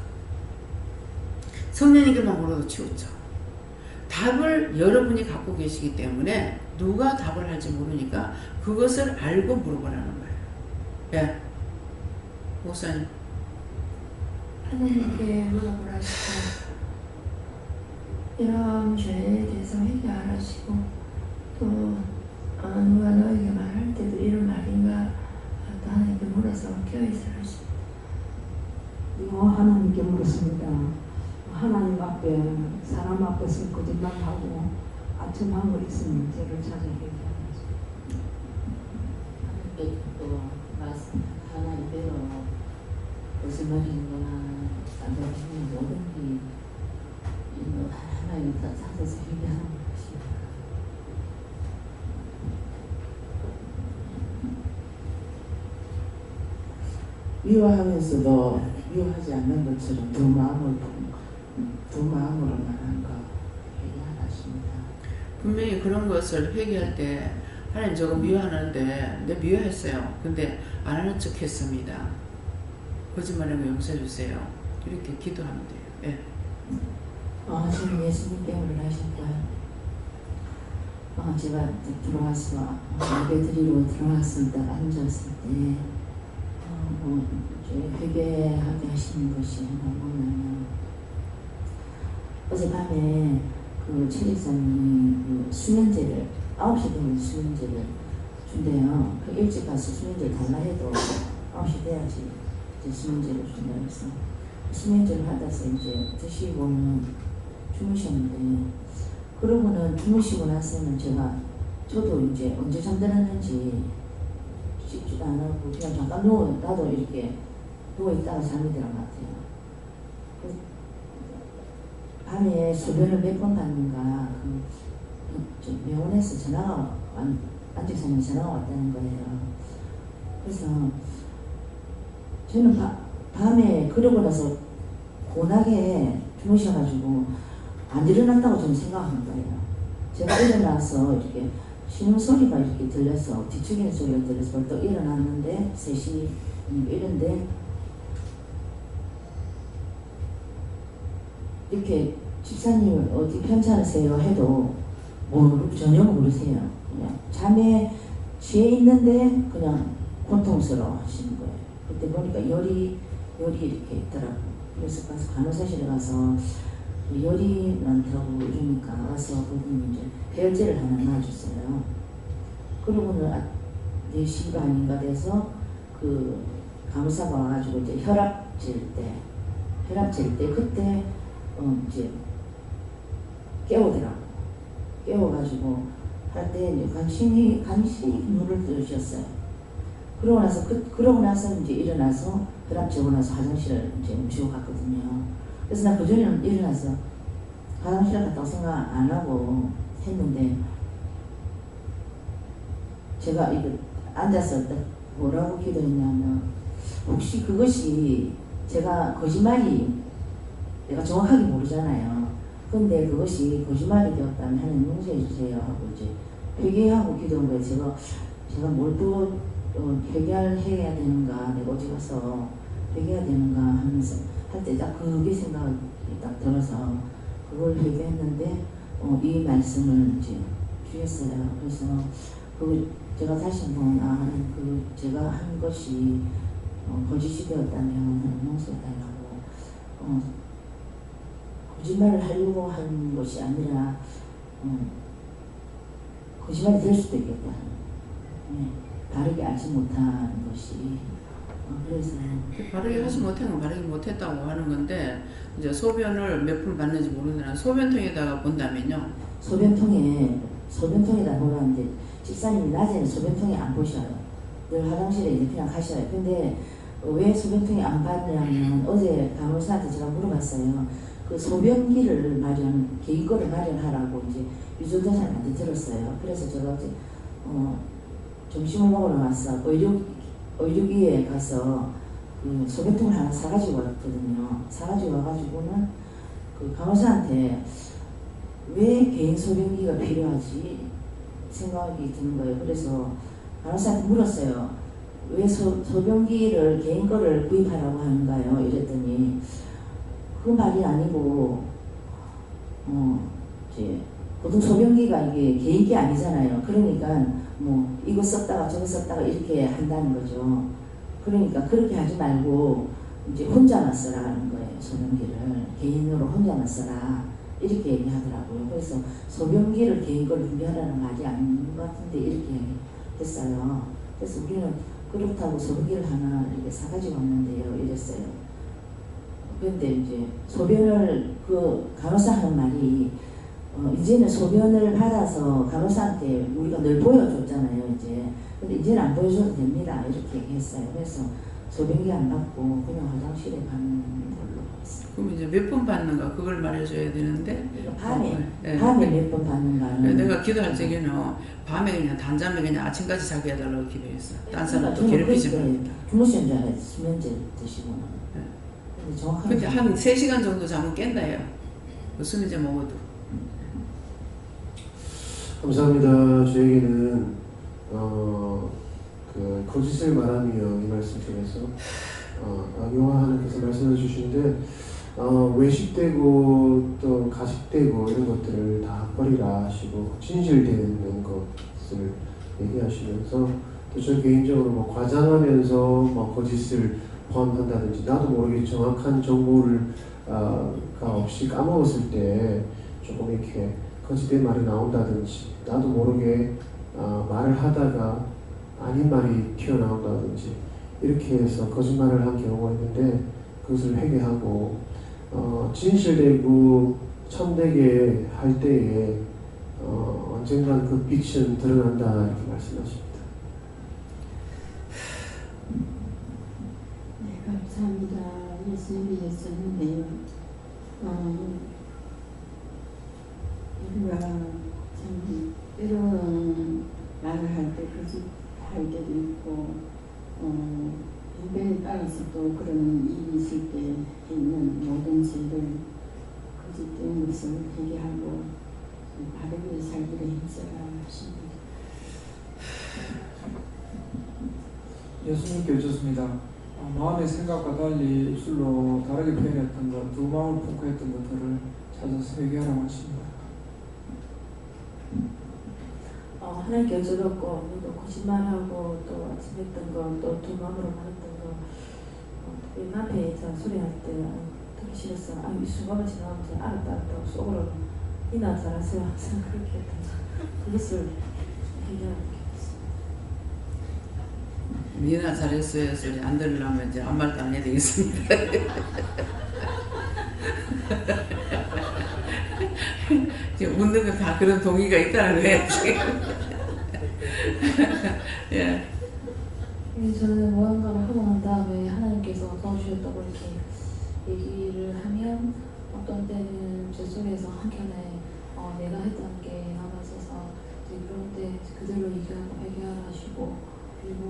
성령님께만 물어도 치우쳐. 답을 여러분이 갖고 계시기 때문에 누가 답을 할지 모르니까 그것을 알고 물어보라는 거예요. 예. 목사님. 하나님께 물어보라시고 이런 죄에 대해서 회개하라시고 또 누가 너에게 말할 때도 이런 말인가 또 하나님께 물어서 깨어있으라 하시고 하나님께 물었습니다. 하나님 앞에 사람 앞에서 거짓말하고 아첨한 거 있으면 죄를 찾아 회개하라시고 하나님께 또 하나님께로 거짓말하는 거나 딴짓하는 모든 게 하나님 다 찾아서 회개하는 것입니다. 미워하면서도 미워하지 않는 것처럼 두 마음으로 말하는 거 회개하십니다. 분명히 그런 것을 회개할 때 하나님 저거 미워하는데 내 미워했어요. 근데 안 하는 척 했습니다. 거짓말하면 용서해 주세요. 이렇게 기도하면 돼요. 예. 저는 예수님께 물으셨고요. 제가 들어와서 예배 드리러 들어왔을 때 앉았을 때 회개하게 하시는 것이 뭐냐면 어젯밤에 그 최직사님이 그 수면제를 9시 되면 수면제를 준대요. 그 일찍 가서 수면제를 달라 해도 9시 돼야지 이제 수면제를 준다 해서 수면제를 받아서 이제 드시고는 주무셨는데 그러고는 주무시고 나서는 저도 이제 언제 잠들었는지 씻지도 안 하고 그냥 잠깐 나도 이렇게 누워있다가 잠이 들은 것 같아요. 밤에 소변을 몇 번 갔는가 병원에서 안직사님 전화가 왔다는 거예요. 그래서 저는 밤에 그러고 나서 고나게 주무셔가지고 안 일어났다고 저는 생각한 거예요. 제가 일어나서 이렇게 쉬는 소리가 이렇게 들려서 뒤척이는 소리가 들려서 벌떡 일어났는데 3시 이런데 이렇게 집사님 어디 편찮으세요 해도 전혀 모르세요. 그냥 잠에 취해 있는데 그냥 고통스러워 하시는 거예요. 그때 보니까 열이 이렇게 있더라고. 그래서 가서 간호사실에 가서 열이 많다고 이러니까 와서 거기 이제 배열제를 하나 놔줬어요. 그러고는 4시 반인가 돼서 그 간호사가 와가지고 이제 혈압 잴 때 그때 이제 깨우더라고. 깨워가지고 할 때 이제 간신히 눈을 뜨셨어요. 그러고 나서 이제 일어나서 혈압 재고 나서 화장실을 이제 옮기고 갔거든요. 그래서 나 그전에는 일어나서 화장실 갔다고 생각 안 하고 했는데 제가 이거 앉아서 뭐라고 기도했냐면 혹시 그것이 제가 거짓말이 내가 정확하게 모르잖아요. 근데 그것이 거짓말이 되었다면 하나님 용서해 주세요 하고 이제 회개하고 기도한 거예요. 제가 뭘 또 회개해야 되는가, 내가 어디 가서 회개해야 되는가 하면서 할 때 딱 그게 생각이 딱 들어서 그걸 회개했는데 이 말씀을 이제 주셨어요. 그래서 제가 다시 한번 제가 한 것이 거짓이 되었다면 하나님 용서해 달라고 거짓말을 하려고 한 것이 아니라 거짓말이 될 수도 있겠다. 바르게 알지 못하는 것이 그래서 바르게 하지 못한 건 바르게 못했다고 하는 건데 이제 소변을 몇 분 봤는지 모르는데 소변통에다가 본다면요. 소변통에다 보라는데 집사님이 낮에는 소변통에 안 보셔요. 늘 화장실에 이제 그냥 가셔요. 근데 왜 소변통에 안 봤냐면 어제 간호사한테 제가 물어봤어요. 그 소변기를 개인거를 마련하라고 이제 유전자사님한테 들었어요. 그래서 제가 어제 점심을 먹으러 와서 의료기에 가서 그 소변통을 하나 사가지고 왔거든요. 사가지고 와가지고는 그 간호사한테 왜 개인 소변기가 필요하지 생각이 드는 거예요. 그래서 간호사한테 물었어요. 왜 소변기를 개인 거를 구입하라고 하는가요? 이랬더니 그 말이 아니고 이제 보통 소변기가 이게 개인기 아니잖아요. 그러니까 뭐 이거 썼다가 저거 썼다가 이렇게 한다는 거죠. 그러니까 그렇게 하지 말고 이제 혼자만 쓰라는 거예요. 소변기를 개인으로 혼자만 쓰라 이렇게 얘기하더라고요. 그래서 소변기를 개인 걸 준비하라는 말이 아닌 것 같은데 이렇게 했어요. 그래서 우리는 그렇다고 소변기를 하나 이렇게 사가지고 왔는데요. 이랬어요. 그런데 이제 소변을 그 간호사 하는 말이 이제는 소변을 받아서 간호사한테 우리가 늘 보여줬잖아요. 근데 이제는 안 보여줘도 됩니다. 이렇게 얘기했어요. 그래서 소변기 안 받고 그냥 화장실에 가는 걸로 했어요. 그럼 이제 몇 번 받는가 그걸 말해줘야 되는데 밤에 네. 몇 번 받는가는 내가 기도할 적에는 밤에 그냥 단잠에 그냥 아침까지 자게 해달라고 기도했어. 딴 사람 또 저는 괴롭히지 그렇게 말고. 주무시는 줄 알아요. 수면제 드시고는. 네. 근데 정확하게 근데 한 3시간 정도 자면 깬다요. 그 수면제 먹어도. 감사합니다. 저에게는 그 거짓을 말하며 이 말씀 중에서 악용화 하나님께서 말씀해 주시는데 외식되고 또 가식되고 이런 것들을 다 버리라 하시고 진실되는 것을 얘기하시면서 또 저 개인적으로 뭐 과장하면서 뭐 거짓을 포함한다든지 나도 모르게 정확한 정보를 없이 까먹었을 때 조금 이렇게 거짓된 말이 나온다든지 나도 모르게 말을 하다가 아닌 말이 튀어나온다든지 이렇게 해서 거짓말을 한 경우가 있는데 그것을 회개하고 진실되고 참되게 할 때에 언젠간 그 빛은 드러난다 이렇게 말씀하십니다. 네, 감사합니다. 예수님이 했었는데요. 우리가 참 때로는 말을 할 때 거짓할 때도 있고 인간에 따라서도 그런 일이 있을 때 있는 모든 죄를 거짓된 것을 회개하고 바르게 살기를 힘써라 하십니다. 예수님께 여쭙습니다. 마음의 생각과 달리 입술로 다르게 표현했던 것, 두 마음을 품고 했던 것들을 찾아서 회개하라고 하십니다. 하나님께 여쭤봤고 또 거짓말하고 또 아침했던 거 또 두 마음으로 말했던 거 우리 남편이 저 소리할 때 듣기 싫었어. 이 순간을 지나가면서 알았다 속으로 이나 잘하세요 항상 그렇게 했던 거 그것을 해결하고 니나 잘했어요 소리 안 들으려면 이제 아무 말도 안 해야 되겠습니다. 지금 웃는 건 다 그런 동의가 있다는 거예요. 예. 저는 무언가를 하고 난 다음에 하나님께서 도와주셨다고 이렇게 얘기를 하면 어떤 때는 제 속에서 한켠에 내가 했던 게 남아있어서 그런 때 그대로 얘기하고 회개하라 하시고 그리고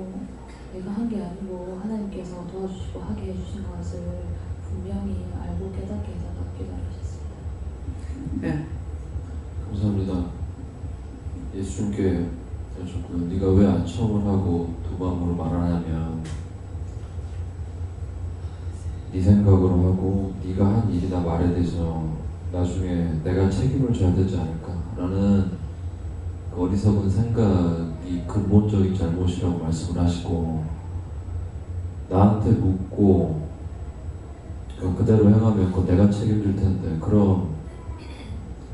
내가 한 게 아니고 하나님께서 도와주시고 하게 해주신 것을 분명히 알고 깨닫게 해달라고 기도하셨습니다. 네. 감사합니다. 예수님께 여쭙고요. 네가 왜 안청을 하고 두 마음으로 말하냐면 네 생각으로 하고 네가 한 일이나 말에 대해서 나중에 내가 책임을 져야 되지 않을까라는 그 어리석은 생각이 근본적인 잘못이라고 말씀을 하시고 나한테 묻고 그대로 행하면 그건 내가 책임질 텐데 그럼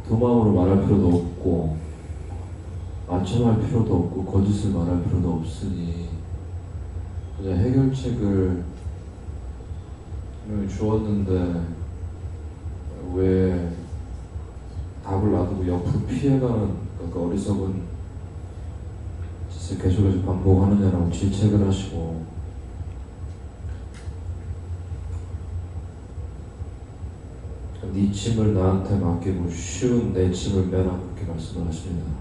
두 마음으로 말할 필요도 없고 안청할 필요도 없고 거짓을 말할 필요도 없으니 이제 해결책을 주었는데 왜 답을 놔두고 옆으로 피해가는 그 어리석은 짓을 계속해서 반복하느냐라고 질책을 하시고, 네 짐을 나한테 맡기고 쉬운 내 짐을 매라, 그렇게 말씀을 하십니다.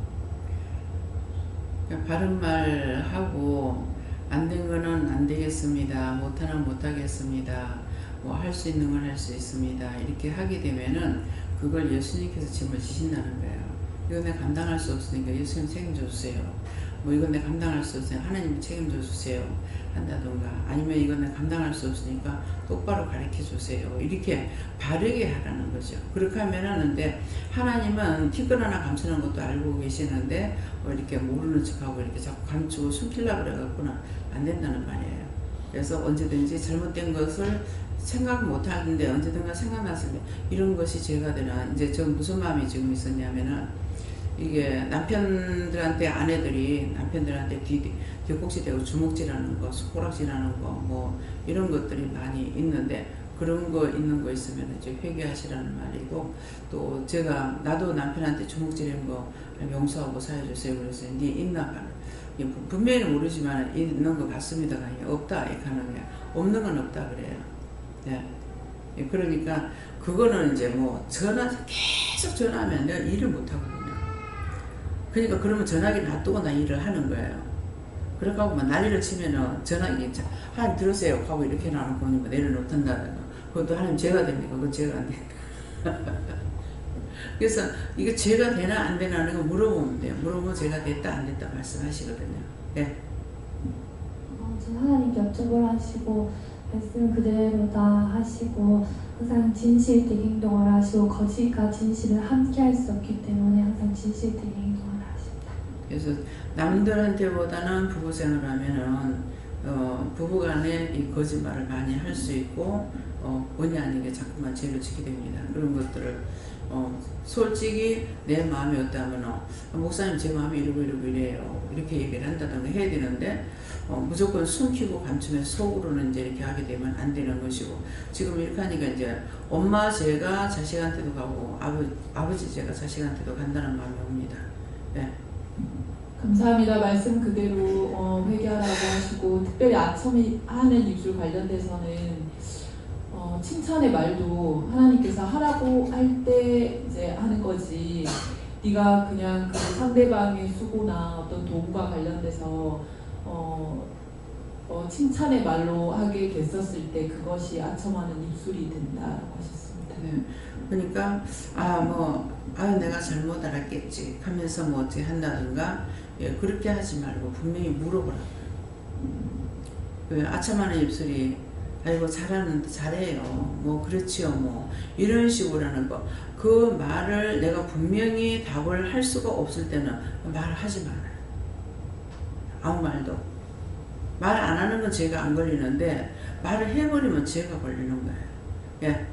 바른 말 하고 안 된 거는 안 되겠습니다. 못하는 못하겠습니다. 뭐 할 수 있는 건 할 수 있습니다. 이렇게 하게 되면은 그걸 예수님께서 짐을 지신다는 거예요. 이건 내가 감당할 수 없으니까 예수님 책임져 주세요. 뭐 이건 내가 감당할 수 없으니까 하나님이 책임져 주세요. 한다던가, 아니면 이건 내가 감당할 수 없으니까 똑바로 가르쳐 주세요. 이렇게 바르게 하라는 거죠. 그렇게 하면은, 근데 하나님은 티끌 하나 감추는 것도 알고 계시는데 이렇게 모르는 척하고 이렇게 자꾸 감추고 숨기려고 그래갖고는 안 된다는 말이에요. 그래서 언제든지 잘못된 것을 생각 못 하는데 언제든가 생각났을 때 이런 것이 죄가 되나. 이제 저 무슨 마음이 지금 있었냐면은, 이게 남편들한테, 아내들이 남편들한테 뒤꿈치 대고 주먹질하는 거, 손가락질하는 거, 뭐 이런 것들이 많이 있는데, 그런 거 있는 거 있으면 이제 회개하시라는 말이고, 또 제가 나도 남편한테 주먹질한 거 용서하고 사해주세요. 그래서 네 있나 봐. 분명히 모르지만 있는 것 같습니다가 없다 이렇게 하는 게, 없는 건 없다 그래요. 네. 그러니까 그거는 이제 뭐 계속 전화하면 내가 일을 못 하거든요. 그러니까 그러면 전화기 놔두고 나 일을 하는 거예요. 그래가지고 막 난리를 치면은 전화기 하나님 들으세요 하고 이렇게 나는 거니 뭐 내려놓던다든가, 그것도 하나님 죄가 됩니까? 그건 죄가 안 됩니다. 그래서 이거 죄가 되나 안 되나 하는 거 물어보면 돼요. 물어보면 죄가 됐다 안 됐다 말씀하시거든요. 네. 저 하나님께 여쭤보라 하시고 말씀 그대로 다 하시고, 항상 진실되게 행동을 하시고 거짓과 진실을 함께 할 수 없기 때문에 항상 진실되게 행동을 하십니다. 그래서 남들한테보다는 부부 생활하면은 부부간에 이 거짓말을 많이 할 수 있고 본의 아니게 자꾸만 죄를 지게 됩니다. 그런 것들을 솔직히 내 마음이 어떠하면 목사님 제 마음이 이러고 이래요 이렇게 얘기를 한다든가 해야 되는데, 무조건 숨기고 감추면서 속으로는 이제 이렇게 하게 되면 안 되는 것이고, 지금 이렇게 하니까 이제 엄마 죄가 자식한테도 가고 아버지 죄가 자식한테도 간다는 마음이 옵니다. 네. 감사합니다. 말씀 그대로 회개하라고 하시고, 특별히 아첨이 하는 입술 관련돼서는 칭찬의 말도 하나님께서 하라고 할 때 이제 하는 거지, 네가 그냥 그 상대방의 수고나 어떤 도움과 관련돼서 칭찬의 말로 하게 됐었을 때 그것이 아첨하는 입술이 된다고 하셨습니다. 네. 그러니까 내가 잘못 알았겠지 하면서 뭐 어떻게 한다든가, 예, 그렇게 하지 말고 분명히 물어보라고요. 아첨하는 입술이 아이고 잘해요 뭐 그렇지요 뭐 이런 식으로 하는 거, 그 말을 내가 분명히 답을 할 수가 없을 때는 말을 하지 말아요. 아무 말도. 말 안 하는 건 죄가 안 걸리는데 말을 해버리면 죄가 걸리는 거예요. 예.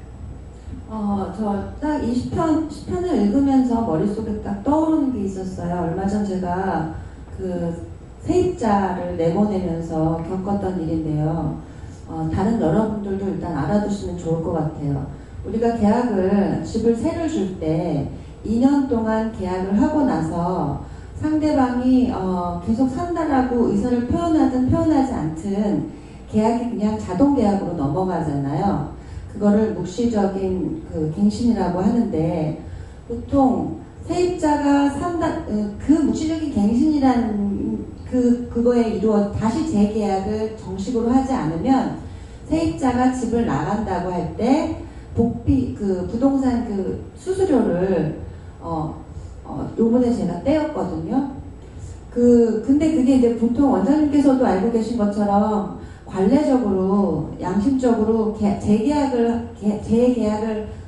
저 딱 이 시편을 읽으면서 머릿속에 딱 떠오르는 게 있었어요. 얼마 전 제가 그 세입자를 내보내면서 겪었던 일인데요. 다른 여러분들도 일단 알아두시면 좋을 것 같아요. 우리가 집을 세를 줄 때 2년 동안 계약을 하고 나서 상대방이 계속 산다라고 의사를 표현하든 표현하지 않든 계약이 그냥 자동 계약으로 넘어가잖아요. 그거를 묵시적인 그 갱신이라고 하는데, 보통 세입자가 그 묵시적인 갱신이라는 그거에 다시 재계약을 정식으로 하지 않으면 세입자가 집을 나간다고 할 때 복비 부동산 수수료를 요번에 제가 떼었거든요. 근데 그게 이제 보통 원장님께서도 알고 계신 것처럼 관례적으로 양심적으로 재계약을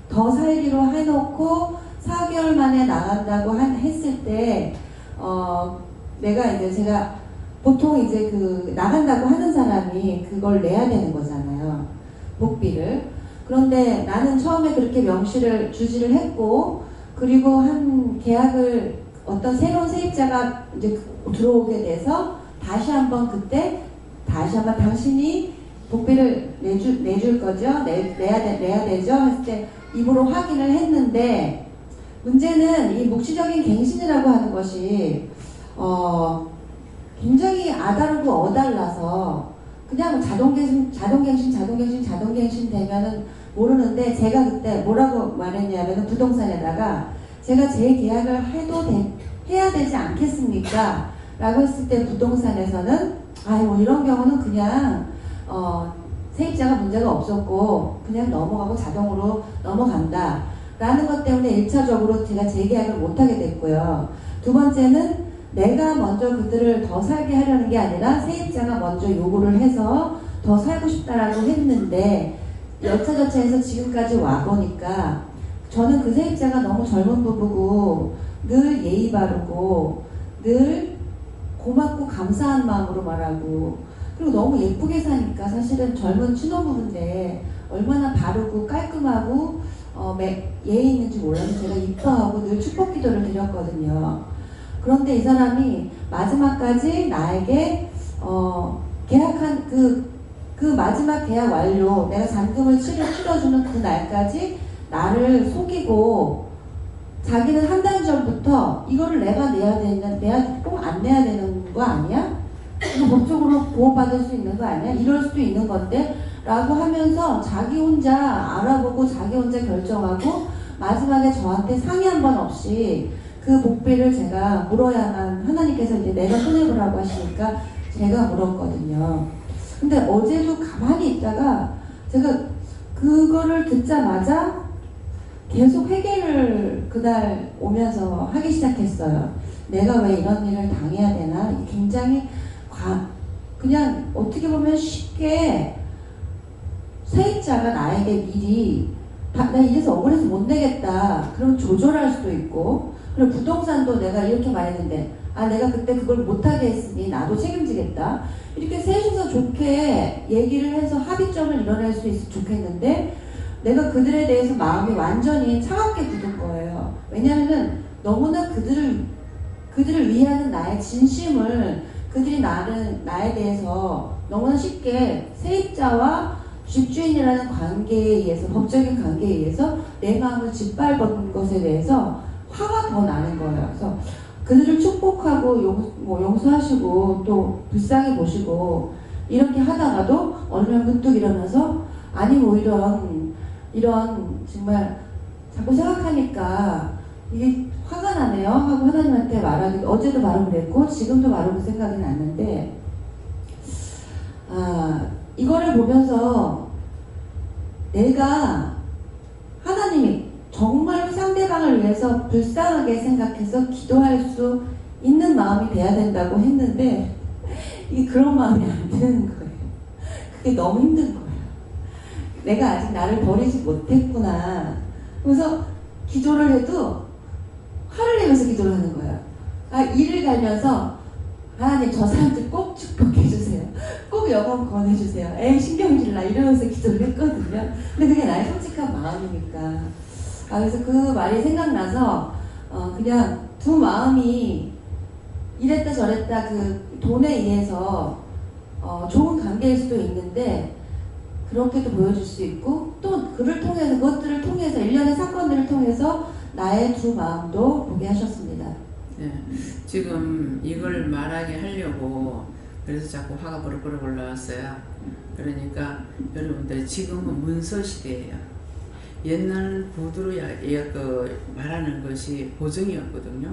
더 살기로 해놓고 4개월 만에 나간다고 했을 때 제가 보통 이제 나간다고 하는 사람이 그걸 내야 되는 거잖아요. 복비를. 그런데 나는 처음에 그렇게 명시를 주지를 했고, 그리고 한 계약을 어떤 새로운 세입자가 이제 들어오게 돼서 다시 한번 그때 다시 한번 당신이 복비를 내줄 거죠? 내야 되죠? 했을 때 입으로 확인을 했는데 문제는 이 묵시적인 갱신이라고 하는 것이 굉장히 아다르고 어달라서 그냥 자동갱신 되면은 모르는데 제가 그때 뭐라고 말했냐면 부동산에다가 제가 재계약을 해야 되지 않겠습니까? 라고 했을 때 부동산에서는 뭐 이런 경우는 그냥 세입자가 문제가 없었고 그냥 넘어가고 자동으로 넘어간다 라는 것 때문에 1차적으로 제가 재계약을 못하게 됐고요. 두 번째는 내가 먼저 그들을 더 살게 하려는 게 아니라 세입자가 먼저 요구를 해서 더 살고 싶다라고 했는데 여차저차해서 지금까지 와보니까 저는 그 세입자가 너무 젊은 부부고 늘 예의 바르고 늘 고맙고 감사한 마음으로 말하고 그리고 너무 예쁘게 사니까 사실은 젊은 신혼부부인데 얼마나 바르고 깔끔하고 예의 있는지 몰라서 제가 이뻐하고 늘 축복 기도를 드렸거든요. 그런데 이 사람이 마지막까지 나에게 계약한 그 마지막 계약 완료 내가 잔금을 치러주는 그 날까지 나를 속이고 자기는 한 달 전부터 이거를 내가 내야 꼭 안 내야 되는 거 아니야? 이거 법적으로 보호받을 수 있는 거 아니야? 이럴 수도 있는 건데 라고 하면서 자기 혼자 알아보고 자기 혼자 결정하고 마지막에 저한테 상의 한 번 없이 그 복비를 제가 물어야만 하나님께서 이제 내가 손해보라고 하시니까 제가 물었거든요. 근데 어제도 가만히 있다가 제가 그거를 듣자마자 계속 회개를 그날 오면서 하기 시작했어요. 내가 왜 이런 일을 당해야 되나? 굉장히 그냥 어떻게 보면 쉽게 세입자가 나에게 미리 나 이래서 억울해서 못 내겠다. 그럼 조절할 수도 있고 그리고 부동산도 내가 이렇게 말했는데 내가 그때 그걸 못하게 했으니 나도 책임지겠다. 이렇게 셋이서 좋게 얘기를 해서 합의점을 이뤄낼 수 있으면 좋겠는데 내가 그들에 대해서 마음이 완전히 차갑게 굳은 거예요. 왜냐하면 너무나 그들을 위하는 나의 진심을 그들이 나에 대해서 너무나 쉽게 세입자와 집주인이라는 관계에 의해서 법적인 관계에 의해서 내 마음을 짓밟은 것에 대해서 화가 더 나는 거예요. 그래서 그들을 축복하고 용서하시고 또 불쌍히 보시고 이렇게 하다가도 어느 날 문득 일어나서 이런 정말 자꾸 생각하니까 이게 화가 나네요 하고 하나님한테 말하기 어제도 바로 그랬고 지금도 바로 그 생각이 났는데 이거를 보면서 내가 하나님이 정말 상대방을 위해서 불쌍하게 생각해서 기도할 수 있는 마음이 돼야 된다고 했는데 이게 그런 마음이 안 드는 거예요. 그게 너무 힘든 거예요. 내가 아직 나를 버리지 못했구나. 그래서 기도를 해도 화를 내면서 기도를 하는 거예요. 이를 갈면서 하나님 저 사람들 꼭 축복해 주세요. 꼭 영혼 권해주세요. 신경질나 이러면서 기도를 했거든요. 근데 그게 나의 솔직한 마음이니까. 그래서 그 말이 생각나서 그냥 두 마음이 이랬다 저랬다 그 돈에 의해서 좋은 관계일 수도 있는데 그렇게도 보여줄 수 있고 또 그것들을 통해서 일련의 사건들을 통해서 나의 두 마음도 보게 하셨습니다. 네, 지금 이걸 말하게 하려고 그래서 자꾸 화가 버럭버럭 올라왔어요. 그러니까 여러분들 지금은 문서 시대예요. 옛날 구두로 말하는 것이 보증이었거든요.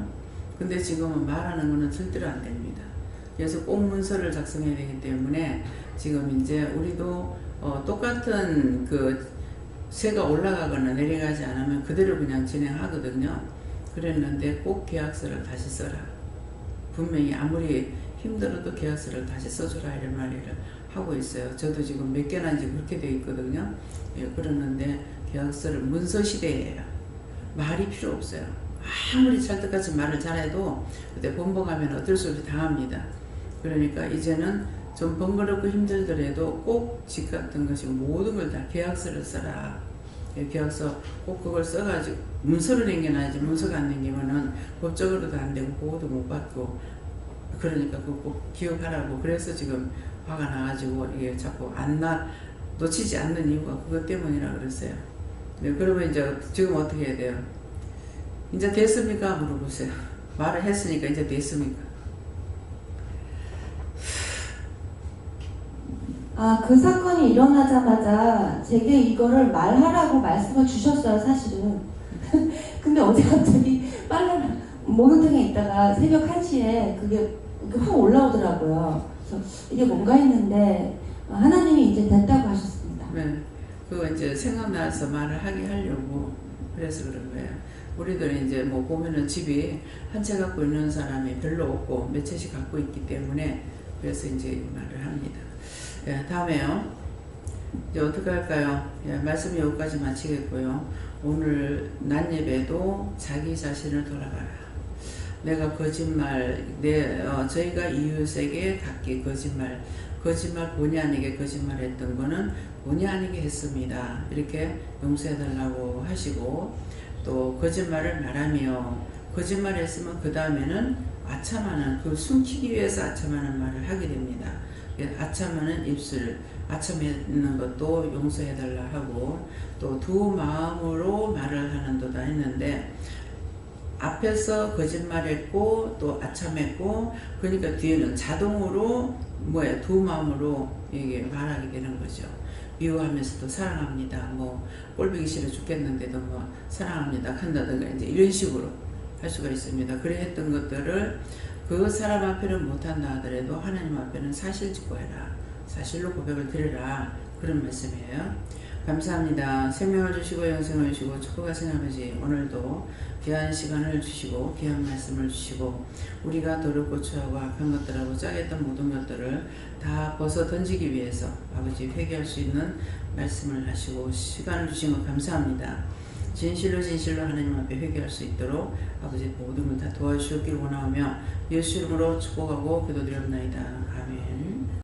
근데 지금은 말하는 거는 절대로 안 됩니다. 그래서 꼭 문서를 작성해야 되기 때문에 지금 이제 우리도 똑같은 그 세가 올라가거나 내려가지 않으면 그대로 그냥 진행하거든요. 그랬는데 꼭 계약서를 다시 써라. 분명히 아무리 힘들어도 계약서를 다시 써주라 이런 말을 하고 있어요. 저도 지금 몇 개나 이제 그렇게 되어 있거든요. 그러는데 계약서를 문서 시대예요. 말이 필요 없어요. 아무리 찰떡같이 말을 잘해도 그때 번복하면 어쩔 수 없이 당합니다. 그러니까 이제는 좀 번거롭고 힘들더라도 꼭 집 같은 것이 모든 걸 다 계약서를 써라. 계약서 꼭 그걸 써가지고 문서를 남겨놔야지 문서가 안 남기면은 법적으로도 안 되고 보호도 못 받고 그러니까 그거 꼭 기억하라고. 그래서 지금 화가 나가지고 이게 자꾸 놓치지 않는 이유가 그것 때문이라 그랬어요. 네, 그러면 이제 지금 어떻게 해야 돼요? 이제 됐습니까? 물어보세요. 말을 했으니까 이제 됐습니까? 그 사건이 일어나자마자 제게 이거를 말하라고 말씀을 주셨어요, 사실은. 근데 어제 갑자기 목욕탕에 있다가 새벽 1시에 그게 확 올라오더라고요. 그래서 이게 뭔가 했는데 하나님이 이제 됐다고 하셨습니다. 네, 그거 이제 생각나서 말을 하려고 그래서 그런 거예요. 우리들은 이제 뭐 보면은 집이 한 채 갖고 있는 사람이 별로 없고 몇 채씩 갖고 있기 때문에 그래서 이제 말을 합니다. 예, 다음에요. 이제 어떻게 할까요? 예, 말씀 여기까지 마치겠고요. 오늘 낮 예배도 자기 자신을 돌아봐라. 내가 거짓말, 저희가 이웃에게 각기 거짓말 본의 아니게 거짓말했던 거는 본의 아니게 했습니다. 이렇게 용서해달라고 하시고, 또 거짓말을 말하며 거짓말했으면 그 다음에는 아참하는, 그 숨기기 위해서 아참하는 말을 하게 됩니다. 아참하는 입술, 아참하는 것도 용서해달라 하고, 또 두 마음으로 말을 하는도다 했는데, 앞에서 거짓말했고 또 아참했고, 그러니까 뒤에는 자동으로 두 마음으로 이게 말하게 되는 거죠. 미워하면서도 사랑합니다. 꼴보기 싫어 죽겠는데도 사랑합니다 한다든가 이제 이런 식으로 할 수가 있습니다. 그래 했던 것들을 그 사람 앞에는 못한다 하더라도 하나님 앞에는 사실직고해라. 사실로 고백을 드려라. 그런 말씀이에요. 감사합니다. 생명을 주시고 영생을 주시고 축복하신 아버지, 오늘도 귀한 시간을 주시고 귀한 말씀을 주시고 우리가 더럽고 추하고 악한 것들하고 짜겠던 모든 것들을 다 벗어 던지기 위해서 아버지 회개할 수 있는 말씀을 하시고 시간을 주신 것 감사합니다. 진실로 하나님 앞에 회개할 수 있도록 아버지 모든 걸 다 도와주시길 원하며 예수 이름으로 축복하고 기도드립니다. 아멘.